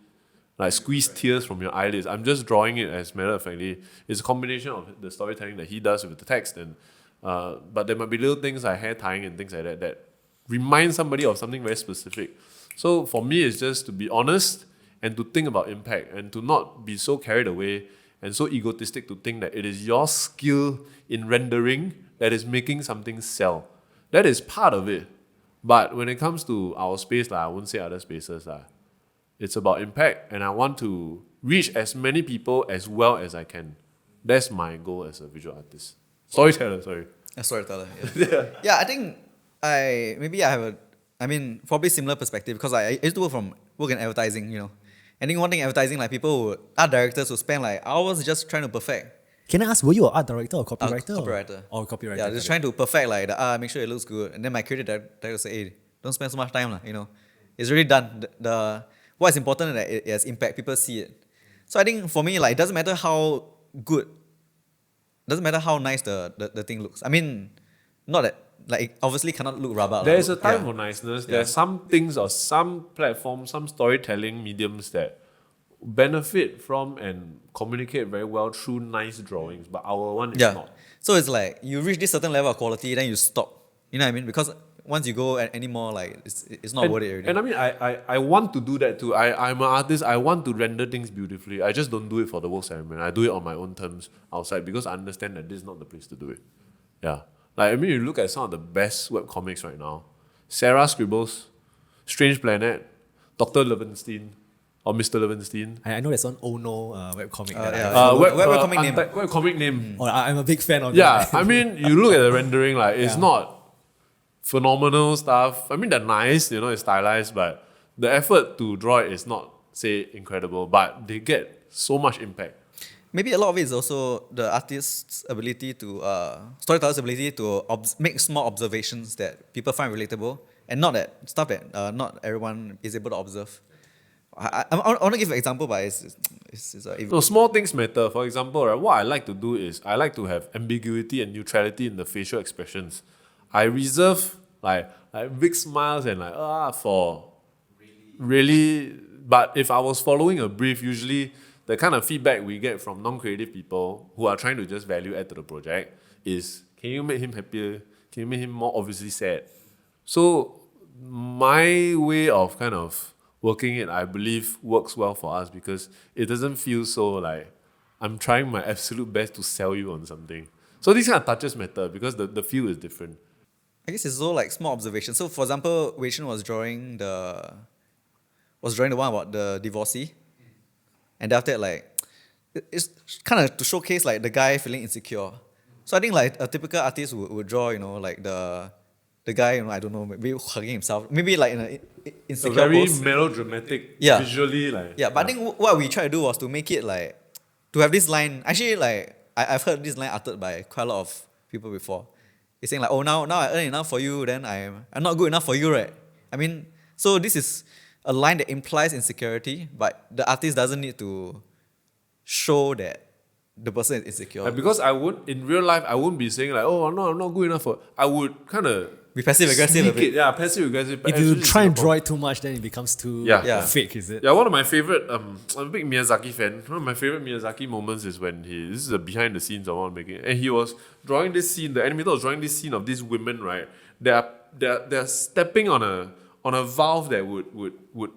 like squeeze tears from your eyelids. I'm just drawing it as matter of factly. It's a combination of the storytelling that he does with the text, and but there might be little things like hair tying and things like that remind somebody of something very specific. So for me, it's just to be honest and to think about impact, and to not be so carried away and so egotistic to think that it is your skill in rendering that is making something sell. That is part of it. But when it comes to our space, I won't say other spaces, it's about impact, and I want to reach as many people as well as I can. That's my goal as a visual artist. Storyteller, sorry. A storyteller. Yeah. Yeah, I think I have probably similar perspective, because I used to work in advertising, I think one thing advertising, like art directors would spend like hours just trying to perfect. Can I ask, were you an art director or copywriter? Copywriter. Or copywriter. Yeah, just trying to perfect like the art, make sure it looks good. And then my creative director would say, hey, don't spend so much time, It's already done. What's important is that it has impact, people see it. So I think for me, like, it doesn't matter how good, doesn't matter how nice the thing looks. I mean, not that, like, it obviously cannot look rubber. There's a time for niceness. There are some things or some platforms, some storytelling mediums that benefit from and communicate very well through nice drawings, but our one is not. So it's like, you reach this certain level of quality, then you stop. You know what I mean? Because once you go anymore, like, it's not worth it already. And I mean, I want to do that too. I'm an artist. I want to render things beautifully. I just don't do it for the Woke Salaryman. I do it on my own terms outside, because I understand that this is not the place to do it. Yeah. Like, I mean, you look at some of the best webcomics right now. Sarah Scribbles, Strange Planet, Dr. Levenstein, or Mr. Levenstein. I know there's one Oh No webcomic. Webcomic name. Oh, I'm a big fan of Yeah, that. I mean, you look at the rendering, like, it's not phenomenal stuff. I mean, they're nice, it's stylized, but the effort to draw it is not, say, incredible, but they get so much impact. Maybe a lot of it is also the artist's ability storyteller's ability to make small observations that people find relatable, and not that stuff that not everyone is able to observe. I want to give an example, but So small things matter. For example, right, what I like to do is I like to have ambiguity and neutrality in the facial expressions. I reserve like big smiles and for really. But if I was following a brief, usually the kind of feedback we get from non-creative people who are trying to just value add to the project is, can you make him happier? Can you make him more obviously sad? So my way of kind of working it, I believe, works well for us, because it doesn't feel so like I'm trying my absolute best to sell you on something. So these kind of touches matter, because the feel is different. I guess it's all like small observations. So for example, Wei Chen was drawing the one about the divorcee, and after that, like, it's kind of to showcase like the guy feeling insecure. So I think like a typical artist would draw, like the guy, I don't know, maybe hugging himself, maybe like in an insecure A very pose. melodramatic, Yeah. visually like. Yeah, but I think what we tried to do was to make it like, to have this line. Actually, like, I've heard this line uttered by quite a lot of people before. It's saying like, oh, now I earn enough for you, then I'm not good enough for you, right? I mean, so this is a line that implies insecurity, but the artist doesn't need to show that the person is insecure. Because in real life, I wouldn't be saying like, oh, I'm not good enough for. I would kind of be passive aggressive a bit. Yeah, passive aggressive. If you try and draw it too much, then it becomes too fake, is it? Yeah, one of my favorite, I'm a big Miyazaki fan. One of my favorite Miyazaki moments is when this is a behind the scenes of one making, and he was drawing this scene, the animator was drawing this scene of these women, right? They're stepping on a valve that would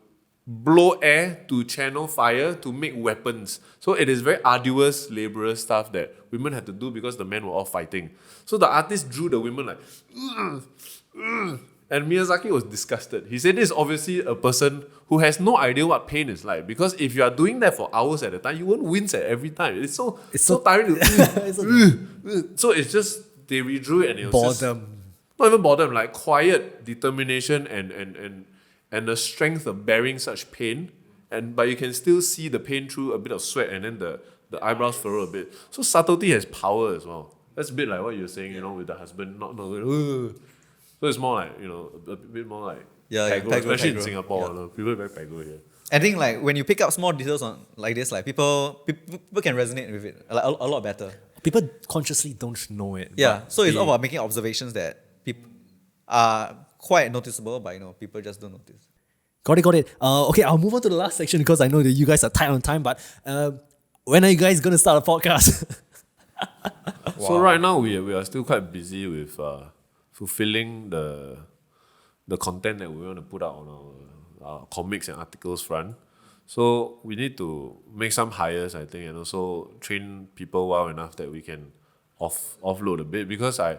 blow air to channel fire to make weapons. So it is very arduous, laborious stuff that women had to do because the men were all fighting. So the artist drew the women like, And Miyazaki was disgusted. He said this is obviously a person who has no idea what pain is like. Because if you are doing that for hours at a time, you won't wince at every time. It's so tiring. So it's just, they withdrew it and it was just, not even boredom, like quiet determination and the strength of bearing such pain. But you can still see the pain through a bit of sweat and then the eyebrows furrow a bit. So subtlety has power as well. That's a bit like what you're saying, with the husband not going, so it's more like, a bit more like pego, especially in Singapore. People are very pego here. I think like when you pick up small details on like this, like people can resonate with it a lot better. People consciously don't know it. Yeah, so it's all about making observations that people are quite noticeable, but people just don't notice. Got it. Okay, I'll move on to the last section because I know that you guys are tight on time. But when are you guys going to start a podcast? So right now we are still quite busy with fulfilling the content that we want to put out on our comics and articles front. So we need to make some hires, I think, and also train people well enough that we can offload a bit, because I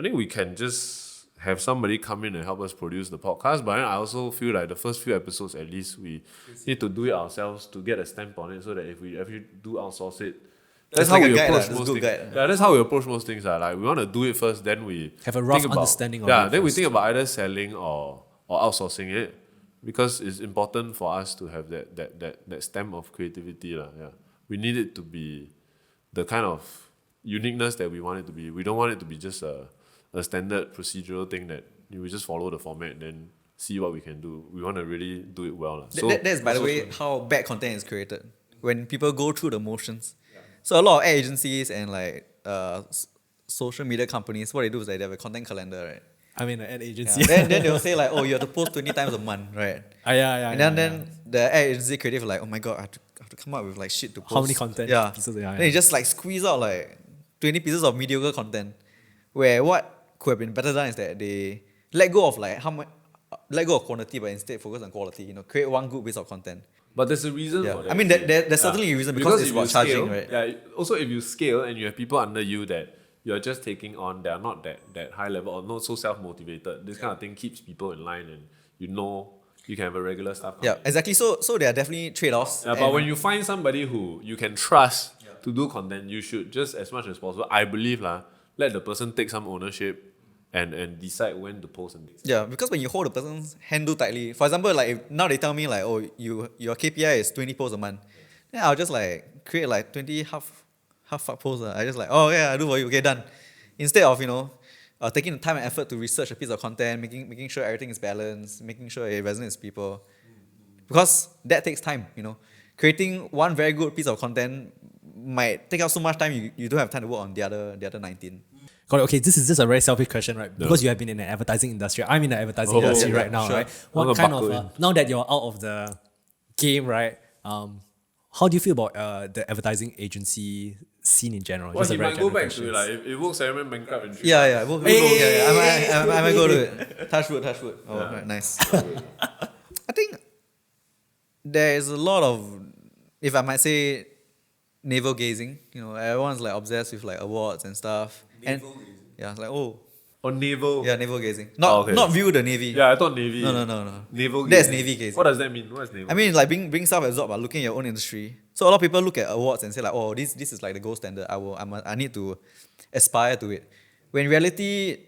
think we can just have somebody come in and help us produce the podcast, but then I also feel like the first few episodes at least we need to do it ourselves to get a stamp on it, so that if we do outsource it, that's how we approach most things. Yeah, that's how we approach most things. Like we want to do it first, then we have a rough think about, understanding of it. Yeah, then we first. think about either selling or outsourcing it, because it's important for us to have that stamp of creativity. Yeah. We need it to be the kind of uniqueness that we want it to be. We don't want it to be just a standard procedural thing that we just follow the format and then see what we can do. We want to really do it well. So that's, by the way, how bad content is created. When people go through the motions. So a lot of ad agencies and like social media companies, what they do is they have a content calendar, right? I mean, an ad agency. Yeah. then they'll say like, oh, you have to post 20 times a month, right? And then the ad agency creative like, oh my god, I have to come up with like shit to post. How many content pieces? Then they just like squeeze out like 20 pieces of mediocre content, where what could have been better done is that they let go of like let go of quantity, but instead focus on quality. Create one good piece of content. But there's a reason for that. I mean, there's certainly a reason, because it's about charging, right? Yeah. Also, if you scale and you have people under you that you're just taking on, they're not that high level or not so self-motivated, this kind of thing keeps people in line, and you can have a regular staff. Yeah, exactly. So there are definitely trade-offs. Yeah, but when you find somebody who you can trust to do content, you should just, as much as possible, I believe, let the person take some ownership and decide when to post and things. Yeah, because when you hold the person's hand too tightly, for example, like if now they tell me like, oh, your KPI is 20 posts a month, then I'll just like create like 20 half fuck posts. I just like, oh yeah, I do for you, okay, done. Instead of taking the time and effort to research a piece of content, making sure everything is balanced, making sure it resonates with people, because that takes time. Creating one very good piece of content might take out so much time you don't have time to work on the other 19. Got it. Okay, this is just a very selfish question, right? Because you have been in the advertising industry. I'm in the advertising industry right now, right? What kind of now that you're out of the game, right? How do you feel about the advertising agency scene in general? Well, you might go back to it, like if Woke Salaryman bankrupt in 3 Yeah. I might go to it. Touch wood. Oh, right, nice. I think there is a lot of, if I might say, navel gazing. Everyone's like obsessed with like awards and stuff. Navel gazing. Yeah, like Or navel. Yeah, navel gazing. Not view the navy. Yeah, I thought navy. No. Navel gazing. That's navy gazing. What does that mean? What is navel? I mean, like being self-absorbed, but looking at your own industry. So a lot of people look at awards and say like, oh, this is like the gold standard. I need to aspire to it. When in reality,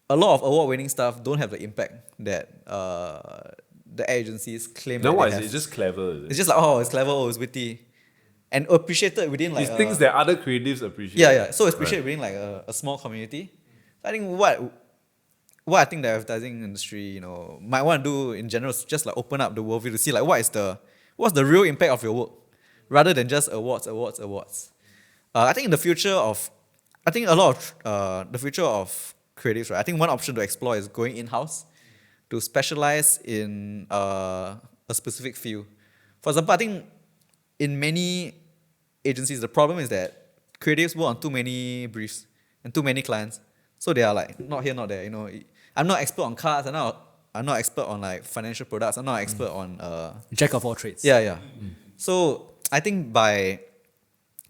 a lot of award-winning stuff don't have the impact that the agencies claim. Then what is it? It's just clever. It's just like, oh, it's clever, oh, it's witty. And appreciated within like it's things that other creatives appreciate. Yeah. So it's appreciated within like a small community. I think what I think the advertising industry, might want to do in general is just like open up the worldview to see like what's the real impact of your work, rather than just awards. I think in the future of, the future of creatives, right? I think one option to explore is going in-house to specialize in a specific field. For example, I think in many agencies, the problem is that creatives work on too many briefs and too many clients. So they are like, not here, not there. I'm not expert on cars. I'm not expert on like financial products. I'm not expert on... Jack of all trades. Yeah. So I think by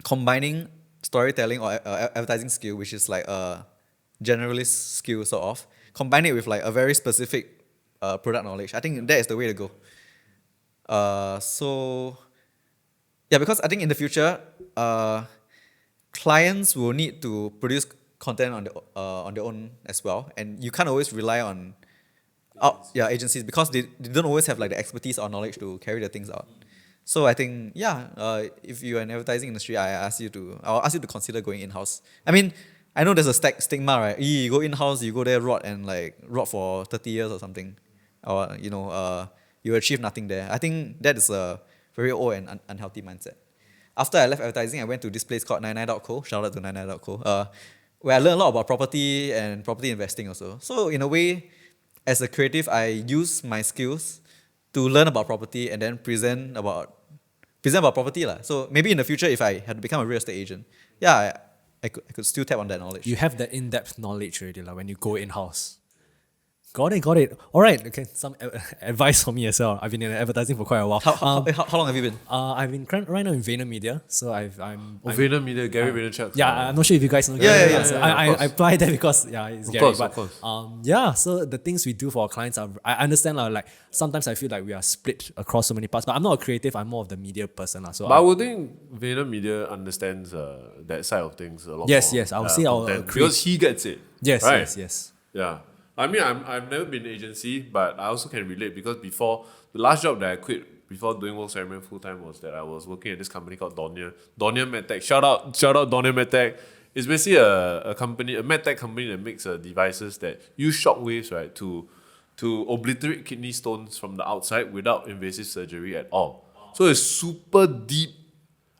combining storytelling or advertising skill, which is like a generalist skill sort of, combine it with like a very specific product knowledge. I think that is the way to go. So yeah, because I think in the future, clients will need to produce content on their own as well, and you can't always rely on agencies because they don't always have like the expertise or knowledge to carry the things out. So I think if you're in advertising industry, I'll ask you to consider going in-house. I mean, I know there's a stigma, right? You go in-house, you go there rot for 30 years or something, or you achieve nothing there. I think that is a very old and unhealthy mindset. After I left advertising, I went to this place called 99.co. Shout out to 99.co. Where I learned a lot about property and property investing also. So in a way, as a creative, I use my skills to learn about property and then present about property lah. So maybe in the future, if I had to become a real estate agent, I could still tap on that knowledge. You have the in-depth knowledge already when you go in-house. Got it. All right. Okay, some advice for me as well. I've been in advertising for quite a while. How long have you been? I've been right now in VaynerMedia. So I'm VaynerMedia, Gary Vaynerchuk. Yeah, I'm not sure if you guys know. Yeah. So I apply that because it's Gary. Of course. So the things we do for our clients I understand like sometimes I feel like we are split across so many parts. But I'm not a creative. I'm more of the media person. So But I would think VaynerMedia understands that side of things a lot yes, more. Yes, I would say I'll because he gets it. Yes, right? yes. Yeah. I mean, I've never been in agency, but I also can relate because before, the last job that I quit before doing Woke Salaryman full-time was that I was working at this company called Dornier MedTech. Shout out Dornier MedTech. It's basically a medtech company that makes devices that use shockwaves, right, to obliterate kidney stones from the outside without invasive surgery at all. So it's super deep.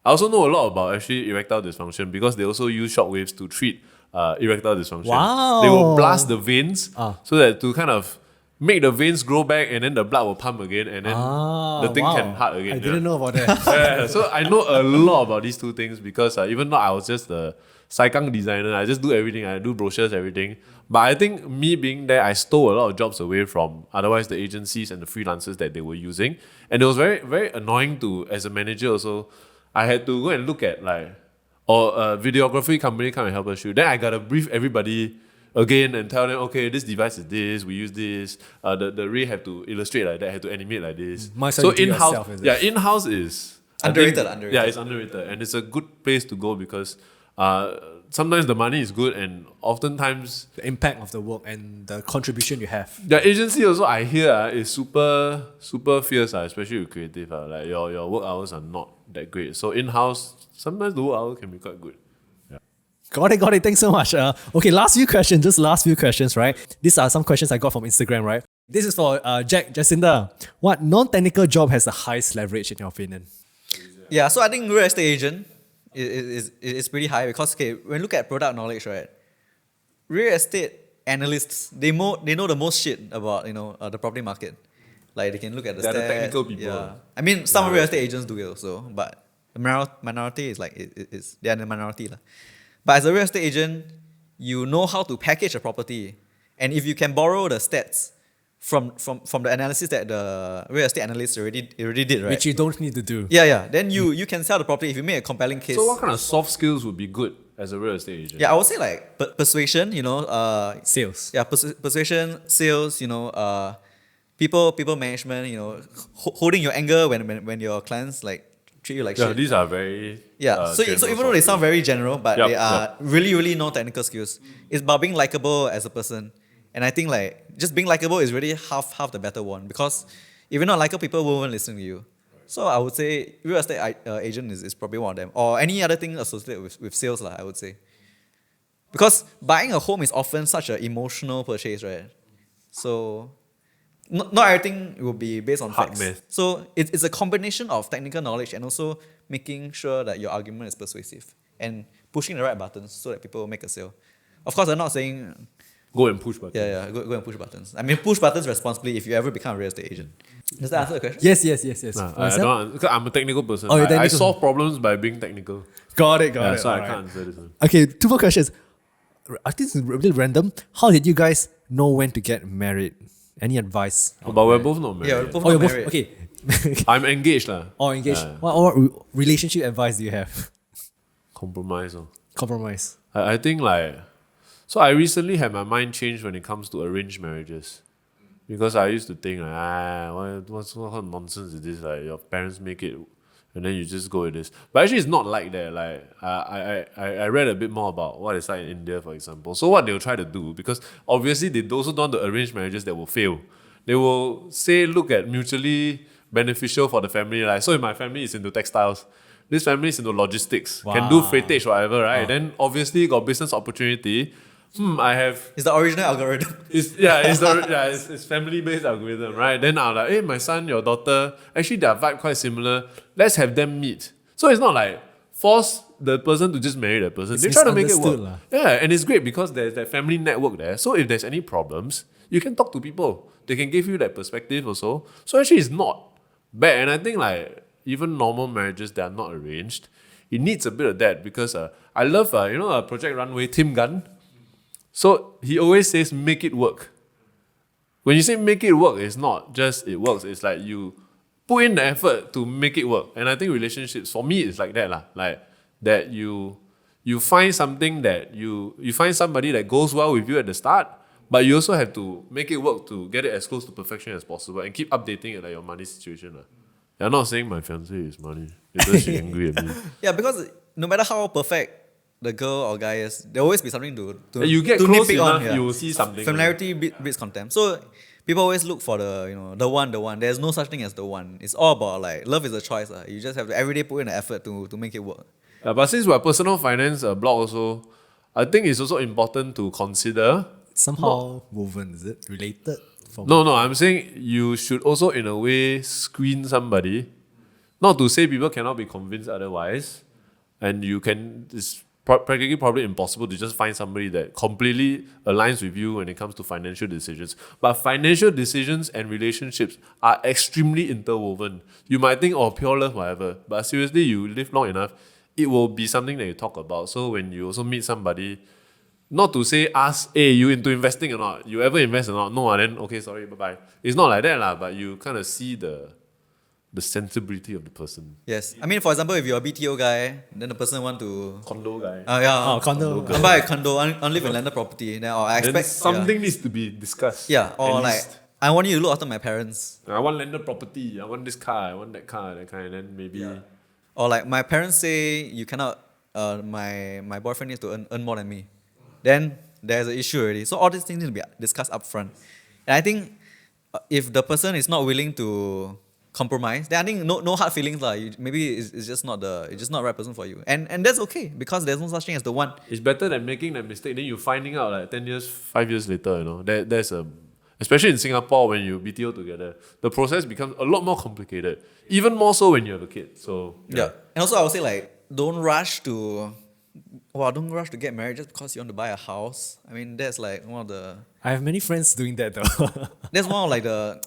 I also know a lot about actually erectile dysfunction because they also use shockwaves to treat erectile dysfunction. Wow. They will blast the veins so that to kind of make the veins grow back and then the blood will pump again and then the thing can heart again. I didn't know about that. Yeah, so I know a lot about these two things because even though I was just the saikang designer, I just do everything. I do brochures, everything. But I think me being there, I stole a lot of jobs away from otherwise the agencies and the freelancers that they were using. And it was very, very annoying as a manager also. I had to go and look at or a videography company come and help us shoot. Then I gotta brief everybody again and tell them, okay, this device is this, we use this. The ray have to illustrate like that, have to animate like this. So in-house, in-house is underrated. Yeah, it's underrated, and it's a good place to go because sometimes the money is good, and oftentimes the impact of the work and the contribution you have. The agency also I hear is super fierce, especially with creative. Like your work hours are not that great. So in-house, sometimes the work hours can be quite good. Got it. Thanks so much. Okay, last few questions, right? These are some questions I got from Instagram, right? This is for Jacinda. What non-technical job has the highest leverage in your opinion? Yeah, so I think real estate agent is pretty high because when you look at product knowledge, right? Real estate analysts, they know the most shit about the property market. Like they can look at the stats. They're the technical people. Yeah. I mean, some real estate agents do it also, but the minority is they are the minority lah. But as a real estate agent, you know how to package a property, and if you can borrow the stats from the analysis that the real estate analyst already did, right? Which you don't need to do. Yeah. Then you can sell the property if you make a compelling case. So what kind of soft skills would be good as a real estate agent? Yeah, I would say like persuasion, Sales. Yeah, persuasion, sales, people management, holding your anger when your clients like treat you like shit. These are very So even though they sound very general, but they are really, really no technical skills. It's about being likable as a person. And I think like just being likable is really half the better one because if you're not likable, people won't listen to you. So I would say real estate agent is probably one of them. Or any other thing associated with sales, I would say. Because buying a home is often such an emotional purchase, right? So not everything will be based on facts. Math. So it's a combination of technical knowledge and also making sure that your argument is persuasive and pushing the right buttons so that people will make a sale. Of course, I'm not saying go and push buttons. Yeah, go and push buttons. I mean, push buttons responsibly if you ever become a real estate agent. Does that answer the question? Yes. I don't, because I'm a technical person. you're I technical. solve problems by being technical. Got it. So I Alright. can't answer this one. Okay, 2 more questions. I think it's a little random. How did you guys know when to get married? Any advice? But we're both not married. Yeah, we're both Oh, you're not both married. okay. I'm engaged lah. Or engaged. Yeah. What relationship advice do you have? Compromise. Compromise. I think like So I recently had my mind changed when it comes to arranged marriages. Because I used to think, like, what kind of nonsense is this? Like, your parents make it, and then you just go with this. But actually, it's not like that. Like, I read a bit more about what it's like in India, for example. So what they'll try to do, because obviously they also don't want to arrange marriages that will fail. They will say, look at mutually beneficial for the family. Like, so if my family is into textiles, this family is into logistics, can do freightage, whatever, right? Then obviously got business opportunity. I have. It's the original algorithm. It's family-based algorithm, right? Then I'm like, hey, my son, your daughter, actually their vibe quite similar. Let's have them meet. So it's not like force the person to just marry the person. They try to make it work. misunderstood. Yeah, and it's great because there's that family network there. So if there's any problems, you can talk to people. They can give you that perspective also. So actually it's not bad. And I think like even normal marriages that are not arranged, it needs a bit of that because I love, Project Runway, Tim Gunn. So he always says, make it work. When you say make it work, it's not just it works. It's like you put in the effort to make it work. And I think relationships, for me, it's like that. Like that you find something that you find somebody that goes well with you at the start, but you also have to make it work to get it as close to perfection as possible and keep updating it like your money situation. I'm not saying my fiancé is money. Because she's angry at me. Yeah, because no matter how perfect the girl or guy is, there will always be something to You get to close nitpick enough, on. you will see something. Familiarity beats contempt. So people always look for the one. There's no such thing as the one. It's all about like love is a choice. You just have to every day put in the effort to make it work. But since we're personal finance blog also, I think it's also important to consider. Somehow woven, is it related? No, I'm saying you should also in a way screen somebody. Not to say people cannot be convinced otherwise. And you can, it's practically probably impossible to just find somebody that completely aligns with you when it comes to financial decisions. But financial decisions and relationships are extremely interwoven. You might think, oh, pure love, whatever. But seriously, you live long enough, it will be something that you talk about. So when you also meet somebody, not to say ask, hey, you into investing or not? You ever invest or not? No, then okay, sorry, bye-bye. It's not like that, but you kind of see the sensibility of the person. Yes. I mean, for example, if you're a BTO guy, then the person want to Condo guy. Condo. I buy a condo, I live in landed property. Then I Then expect something needs to be discussed. Yeah, or At like least. I want you to look after my parents. I want landed property. I want this car. I want that car. That kind. And then maybe. Or like my parents say you cannot. My boyfriend needs to earn more than me. Then there's an issue already. So all these things need to be discussed upfront. And I think if the person is not willing to compromise, then I think no hard feelings lah. Maybe it's just not the right person for you, and that's okay because there's no such thing as the one. It's better than making that mistake. Then you finding out like 10 years, 5 years later. There's a, especially in Singapore when you BTO together, the process becomes a lot more complicated. Even more so when you have a kid. So Yeah. And also I would say like don't rush to get married just because you want to buy a house. I mean that's like one of the. I have many friends doing that though. That's one of like the.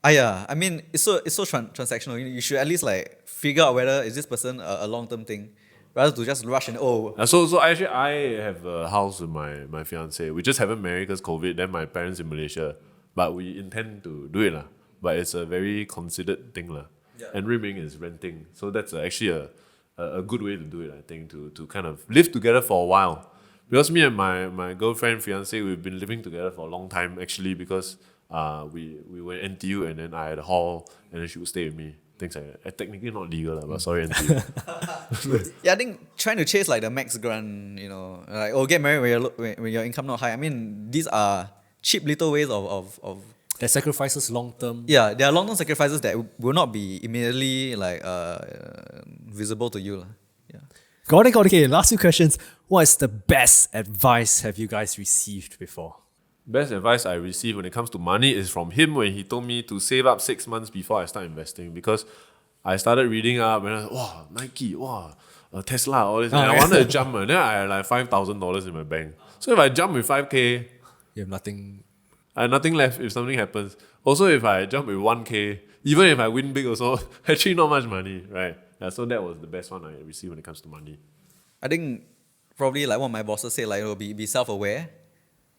I mean, it's so transactional. You should at least like figure out whether is this person a long-term thing, rather to just rush and So actually, I have a house with my fiance. We just haven't married because COVID. Then my parents in Malaysia, but we intend to do it lah. But it's a very considered thing lah. Yeah. And Ruiming is renting, so that's actually a good way to do it. I think to kind of live together for a while. Because me and my girlfriend fiance, we've been living together for a long time actually because. We were in NTU and then I had a hall and then she would stay with me. Things like that. Technically not legal, but sorry NTU. Yeah, I think trying to chase like the max grant, like get married when your income not high. I mean, these are cheap little ways of That sacrifices long term. Yeah, there are long term sacrifices that will not be immediately like visible to you. Yeah. Got it. Okay, last few questions. What is the best advice have you guys received before? Best advice I received when it comes to money is from him when he told me to save up 6 months before I start investing because I started reading up and I was wow, Nike, wow, Tesla, all this. And I wanted to jump and then I had like $5,000 in my bank. So if I jump with 5K, You have nothing. I have nothing left if something happens. Also, if I jump with 1K, even if I win big also, actually not much money, right? Yeah, so that was the best one I received when it comes to money. I think probably like what my bosses say, like be self-aware.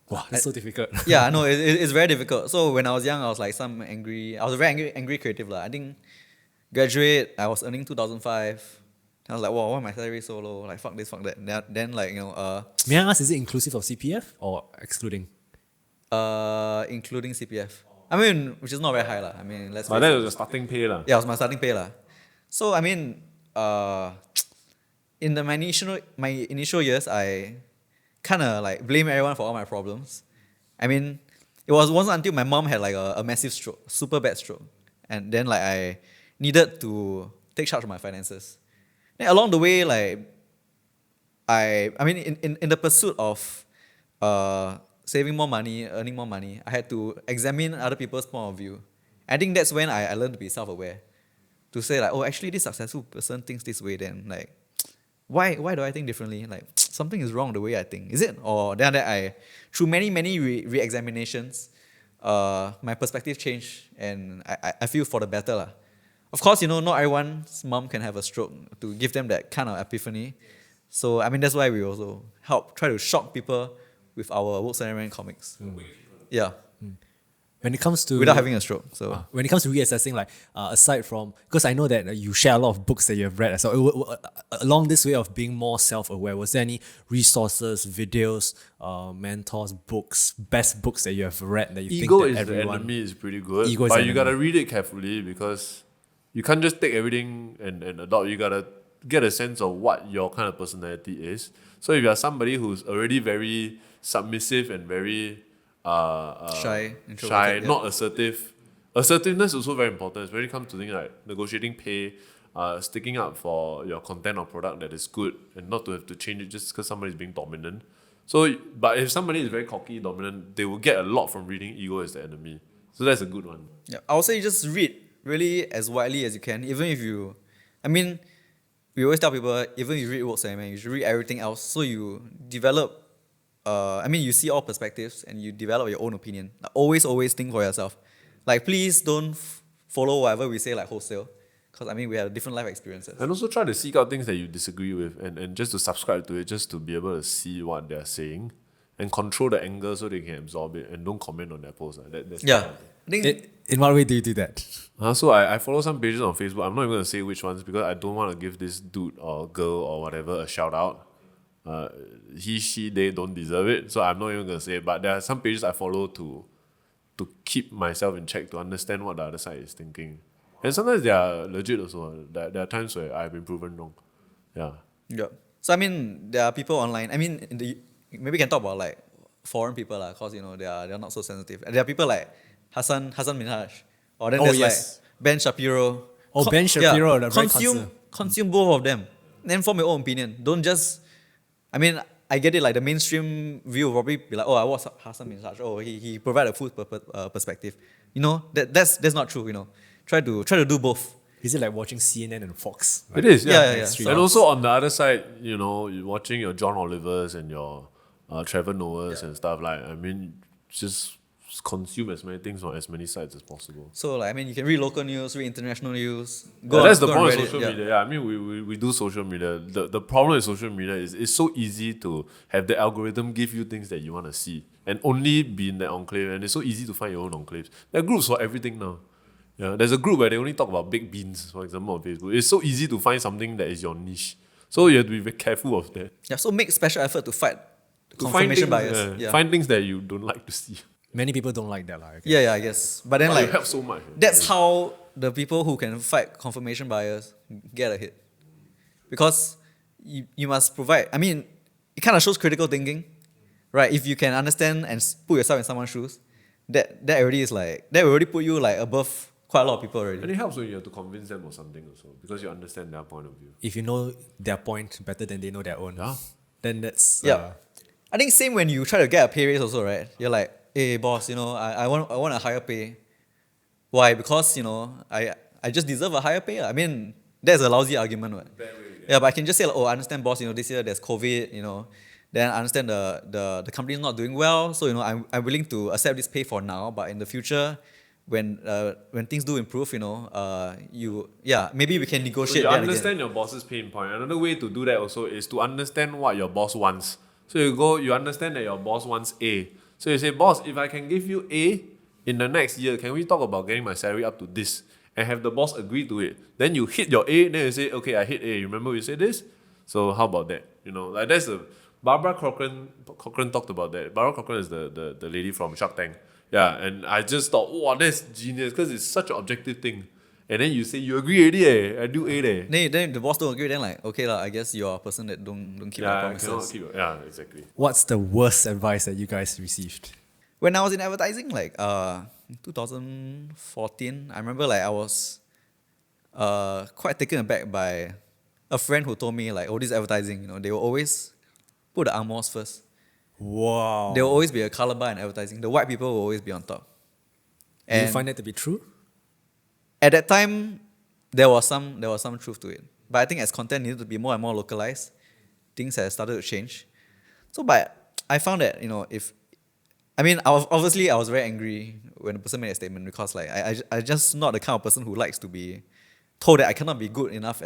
Wow, that's so difficult. Yeah, I know it's very difficult. So when I was young, I was like I was a very angry creative lah. I think graduate, I was earning 2005. I was like, wow, why my salary so low? Like, fuck this, fuck that. Then like, May I ask, is it inclusive of CPF or excluding? including CPF. I mean, which is not very high lah. I mean, let's But face that it. was the starting pay lah. Yeah, it was my starting pay lah. So I mean, in my initial years, I kind of like blame everyone for all my problems. I mean, wasn't until my mom had like a massive stroke, super bad stroke, and then like I needed to take charge of my finances. Then along the way, like I mean, in the pursuit of saving more money, earning more money, I had to examine other people's point of view. I think that's when I learned to be self-aware. To say like, oh, actually this successful person thinks this way, then like, why do I think differently? Like, something is wrong the way I think. Is it? Or then I, through many re-examinations, my perspective changed and I feel for the better lah. Of course, not everyone's mom can have a stroke to give them that kind of epiphany. So I mean, that's why we also try to shock people with our Woke Salaryman comics. Yeah. When it comes to Without having a stroke. So when it comes to reassessing, like aside from, because I know that you share a lot of books that you have read, so along this way of being more self-aware, was there any resources, videos, mentors, books, best books that you have read that you Ego think is that the everyone? enemy is pretty good, Ego is but the you gotta enemy. read it carefully because you can't just take everything and adopt. You gotta get a sense of what your kind of personality is. So if you are somebody who's already very submissive and very shy, shy, introverted, yeah. not assertive. Assertiveness is also very important, especially when it comes to things like negotiating pay, sticking up for your content or product that is good, and not to have to change it just because somebody is being dominant. So, but if somebody is very cocky, dominant, they will get a lot from reading Ego is the Enemy. So that's a good one. yeah, I would say just read really as widely as you can, even if you, I mean, we always tell people, even if you read Woke Salaryman, you should read everything else so you develop, you see all perspectives and you develop your own opinion. Like, always think for yourself. Like, please don't follow whatever we say like wholesale, because I mean, we have different life experiences. And also try to seek out things that you disagree with and just to subscribe to it, just to be able to see what they're saying and control the anger so they can absorb it and don't comment on their posts. That's Yeah, I think In what way do you do that? So I follow some pages on Facebook. I'm not even going to say which ones because I don't want to give this dude or girl or whatever a shout out. He, she, they don't deserve it. So I'm not even going to say it. But there are some pages I follow to keep myself in check, to understand what the other side is thinking. And sometimes they are legit also. There are times where I've been proven wrong. Yeah. yeah. So I mean, there are people online. I mean, maybe we can talk about like foreign people lah, cause they are not so sensitive. And there are people like Hassan Minhaj, or then there's yes. like Ben Shapiro. Oh, Ben Shapiro, the very consume both of them. Then form your own opinion. Don't just. I mean, I get it. Like the mainstream view will probably be like, oh, I watched Hassan Minhaj. Oh, he provided a full perspective. That's not true. Try to do both. Is it like watching CNN and Fox? It is, yeah. Yeah. And also on the other side, you're watching your John Olivers and your Trevor Noahs and stuff like. I mean, just consume as many things on as many sites as possible. So like, I mean, you can read local news, read international news. That's the go on point of Reddit, social media. Yeah, I mean, we do social media. The problem with social media is it's so easy to have the algorithm give you things that you want to see and only be in that enclave. And it's so easy to find your own enclaves. There are groups for everything now. Yeah, there's a group where they only talk about baked beans, for example, on Facebook. It's so easy to find something that is your niche. So you have to be very careful of that. Yeah. So make special effort to fight To find confirmation things, bias. yeah, find things that you don't like to see. Many people don't like that. Yeah, I guess. But then But like it helps so much. that's how the people who can fight confirmation bias get ahead. Because you must provide. I mean, it kind of shows critical thinking, right? If you can understand and put yourself in someone's shoes, that already is like that will already put you like above quite a lot of people already. And it helps when you have to convince them of something also because you understand their point of view. If you know their point better than they know their own, Yeah. then that's Yeah. I think same when you try to get a pay raise also, right? You're like, hey boss, I want a higher pay. Why? Because I just deserve a higher pay. I mean, that's a lousy argument, right? Yeah, but I can just say, like, oh, I understand, boss. This year there's COVID. Then I understand the company is not doing well. So I'm willing to accept this pay for now. But in the future, when things do improve, maybe we can So negotiate. you that understand again. your boss's pain point. Another way to do that also is to understand what your boss wants. So you understand that your boss wants A. So you say, boss, if I can give you A in the next year, can we talk about getting my salary up to this? and have the boss agree to it. Then you hit your A, then you say, okay, I hit A. You remember we said this? So how about that? Like that's the Barbara Cochran talked about that. Barbara Cochran is the lady from Shark Tank. Yeah, and I just thought, wow, that's genius because it's such an objective thing. And then you say you agree already, I do A there. Then the boss don't agree, then like, okay lah, I guess you're a person that don't keep your Yeah, I promises. cannot keep. Yeah, exactly. What's the worst advice that you guys received? When I was in advertising, like 2014, I remember like I was quite taken aback by a friend who told me like, oh, this advertising, they will always put the angmos first. Wow. There will always be a color bar in advertising. The white people will always be on top. Do you find that to be true? At that time, there was some truth to it. But I think as content needed to be more and more localized, things have started to change. So, but I found that I was very angry when the person made a statement because like I just not the kind of person who likes to be told that I cannot be good enough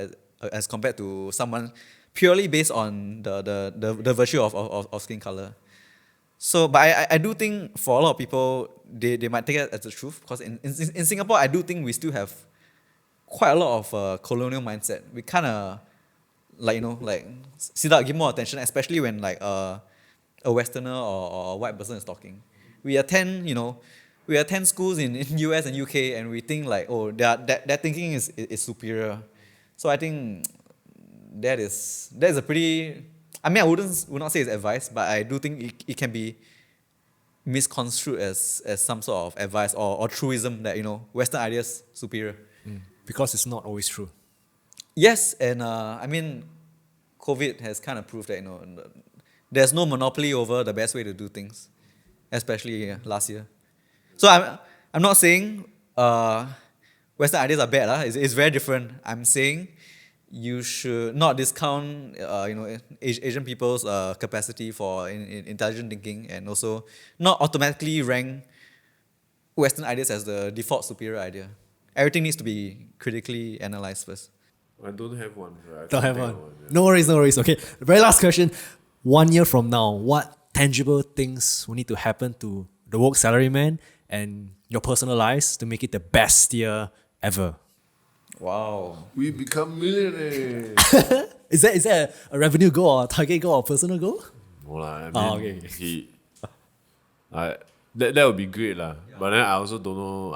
as compared to someone purely based on the virtue of skin color. So, but I do think for a lot of people, they might take it as the truth because in Singapore, I do think we still have quite a lot of colonial mindset. We kind of sit out, give more attention, especially when like a Westerner or a white person is talking. We attend schools in US and UK, and we think like, oh, their thinking is superior. So I think that is a pretty. I mean, I would not say it's advice, but I do think it can be misconstrued as some sort of advice or truism that Western ideas superior. Because it's not always true. Yes, and I mean, COVID has kind of proved that there's no monopoly over the best way to do things, especially last year. So I'm not saying Western ideas are bad. It's very different. I'm saying you should not discount Asian people's capacity for in intelligent thinking, and also not automatically rank Western ideas as the default superior idea. Everything needs to be critically analyzed first. I don't have one. I Don't can't have think one. of yeah. No worries. Okay, very last question. 1 year from now, what tangible things will need to happen to the woke salaryman and your personal lives to make it the best year ever? Wow. We become millionaires. Is that a revenue goal or a target goal or personal goal? No lah, I mean, okay. that would be great lah. Yeah. But then I also don't know.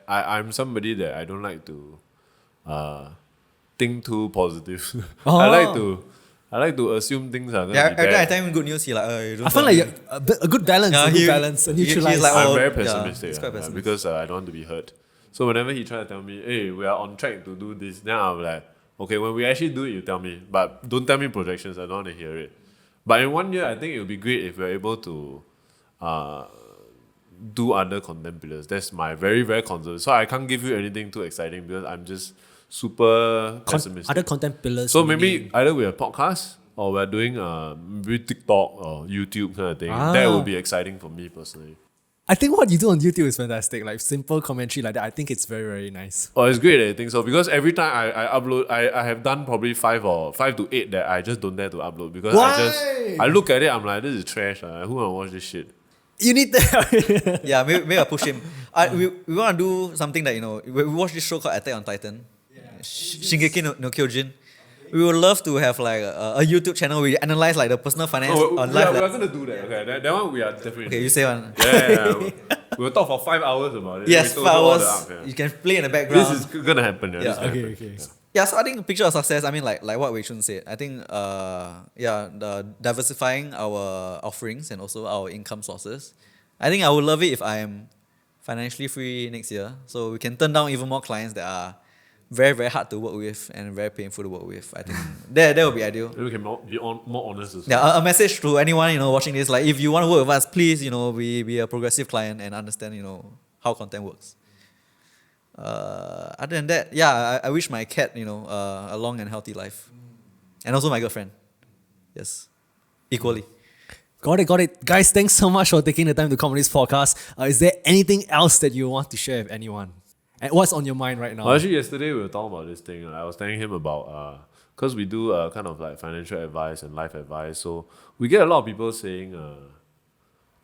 I'm somebody that I don't like to think too positive. Oh. I like to assume things are gonna Yeah, be every time I bad. tell him good news, he like, you don't I feel tell me. like a good balance, a neutralize. he's like, I'm oh, very yeah, pessimistic he's quite pessimistic. because I don't want to be hurt. So whenever he tries to tell me, hey, we are on track to do this, then I'm like, okay, when we actually do it, you tell me. But don't tell me projections, I don't want to hear it. But in 1 year, I think it would be great if we're able to do other content pillars. That's my very, very conservative. So I can't give you anything too exciting because I'm just super pessimistic. Other content pillars. So maybe either we're a podcast or we're doing maybe TikTok or YouTube kind of thing. That would be exciting for me personally. I think what you do on YouTube is fantastic. Like simple commentary like that. I think it's very, very nice. Oh, it's great, I think so. Because every time I upload, I have done probably 5 to 8 that I just don't dare to upload. Because I look at it, I'm like, this is trash. Who want to watch this shit? You need that. Yeah, maybe I'll push him. We want to do something that, we watch this show called Attack on Titan. Shingeki no Kyojin. We would love to have like a YouTube channel where we analyze like the personal finance on life. We're going to do that. Okay, that one we are definitely Okay, you say one. Yeah. We'll talk for 5 hours about it. Yes, We 5 told all the hours. up, yeah. You can play in the background. This is going to happen. Yeah, this is gonna Okay, happen. okay. Yeah, so I think picture of success, I mean like what Wei Chun said. I think the diversifying our offerings and also our income sources. I think I would love it if I am financially free next year. So we can turn down even more clients that are very, very hard to work with and very painful to work with. I think that would be ideal. Maybe we can be more honest as well. Yeah, a message to anyone watching this, like if you want to work with us, please be a progressive client and understand how content works. Other than that, yeah, I wish my cat a long and healthy life, and also my girlfriend. Yes, equally. Got it. Guys, thanks so much for taking the time to come on this podcast. Is there anything else that you want to share with anyone? And what's on your mind right now? Well, actually, yesterday we were talking about this thing. I was telling him about because we do kind of like financial advice and life advice. So we get a lot of people saying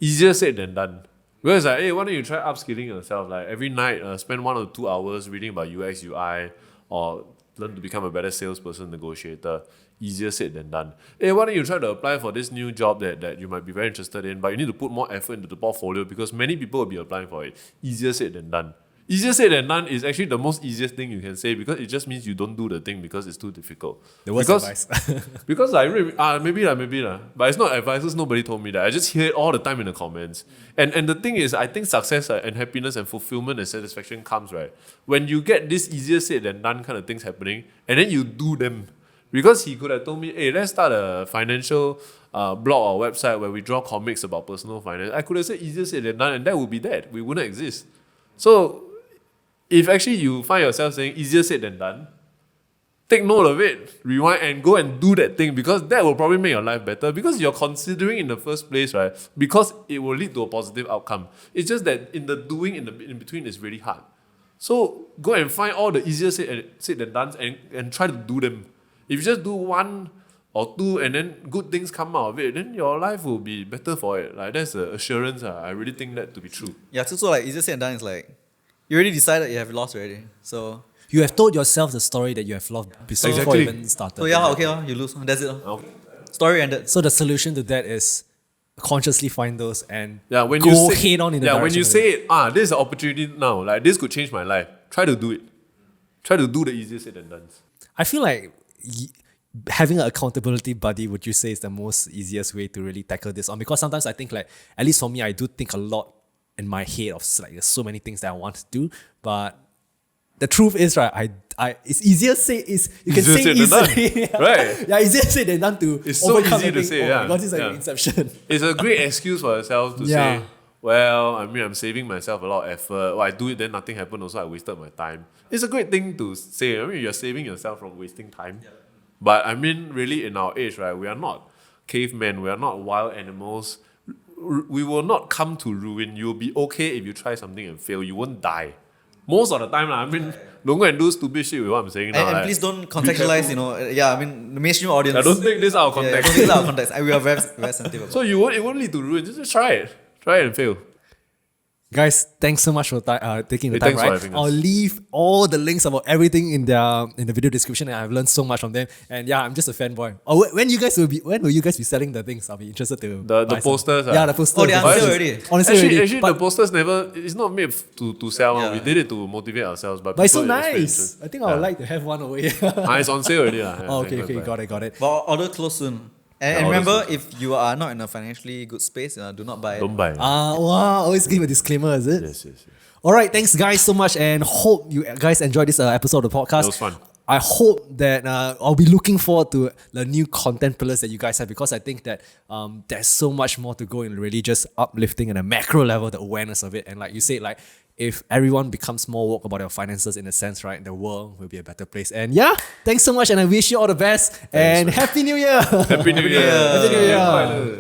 easier said than done. Because like, hey, why don't you try upskilling yourself? Like every night, spend 1 or 2 hours reading about UX, UI, or learn to become a better salesperson, negotiator. Easier said than done. Hey, why don't you try to apply for this new job that you might be very interested in, but you need to put more effort into the portfolio because many people will be applying for it. Easier said than done. Easier said than done is actually the most easiest thing you can say because it just means you don't do the thing because it's too difficult. The worst because, advice. because like maybe but it's not advice. Nobody told me that. I just hear it all the time in the comments. And the thing is, I think success and happiness and fulfillment and satisfaction comes right when you get this easier said than done kind of things happening, and then you do them. Because he could have told me, hey, let's start a financial blog or website where we draw comics about personal finance. I could have said easier said than done, and that would be that. We wouldn't exist. So if actually you find yourself saying easier said than done, take note of it, rewind and go and do that thing because that will probably make your life better because you're considering in the first place, right? Because it will lead to a positive outcome. It's just that in the doing in between is really hard. So go and find all the easier said than done and try to do them. If you just do 1 or 2 and then good things come out of it, then your life will be better for it. Like that's an assurance. I really think that to be true. Yeah, so like easier said than done is like you already decided you have lost already. So You have told yourself the story that you have loved before Exactly. you even started. you lose. That's it. Okay. Story ended. So the solution to that is consciously find those and When go you say, head on in the direction. when you of say it. this is an opportunity now, like this could change my life. Try to do it. Try to do the easier said than done. I feel like having an accountability buddy, would you say, is the most easiest way to really tackle this on? Because sometimes I think like, at least for me, I do think a lot in my head of like there's so many things that I want to do, but the truth is, right, it's easier say is you can Easier say said than done. easily. Right. Yeah, easier said than done to It's so overcome easy and to think, say, oh yeah. my God, this is like Yeah. an inception. It's a great excuse for yourself to Yeah. say, well, I mean, I'm saving myself a lot of effort. Well, I do it, then nothing happened. Also, I wasted my time. It's a great thing to say. I mean, you're saving yourself from wasting time. Yeah. But I mean, really, in our age, right, we are not cavemen. We are not wild animals. We will not come to ruin. You'll be okay if you try something and fail. You won't die. Most of the time, I mean, don't go and do stupid shit with what I'm saying now. And please don't contextualize, I mean, the mainstream audience. I don't take this out of Yeah, context. don't take this out of context. We are very, very sensitive about So it won't lead to ruin. Just try it. Try it and fail. Guys, thanks so much for taking the Hey, time, thanks for right? having us. I'll leave all the links about everything in the video description, and I've learned so much from them. And yeah, I'm just a fanboy. When will you guys be selling the things? I'll be interested to The buy some. posters. Yeah, the posters. Oh, they're on But sale already. Honestly, Actually, but the posters it's not made to sell. Yeah. We did it to motivate ourselves. But it's so people, nice. I think I would like to have one over here. It's on sale already. Oh, okay, got it. But order close soon. And order remember, soon. if you are not in a financially good space, do not buy it. Don't buy. Wow, always give a disclaimer, is it? Yes. All right, thanks guys so much, and hope you guys enjoyed this episode of the podcast. It was fun. I hope that I'll be looking forward to the new content pillars that you guys have, because I think that there's so much more to go in really just uplifting at a macro level, the awareness of it. And like you said, like if everyone becomes more woke about their finances in a sense, right, the world will be a better place. And yeah, thanks so much, and I wish you all the best. And man. Happy New Year! Happy New Year. Happy New Year.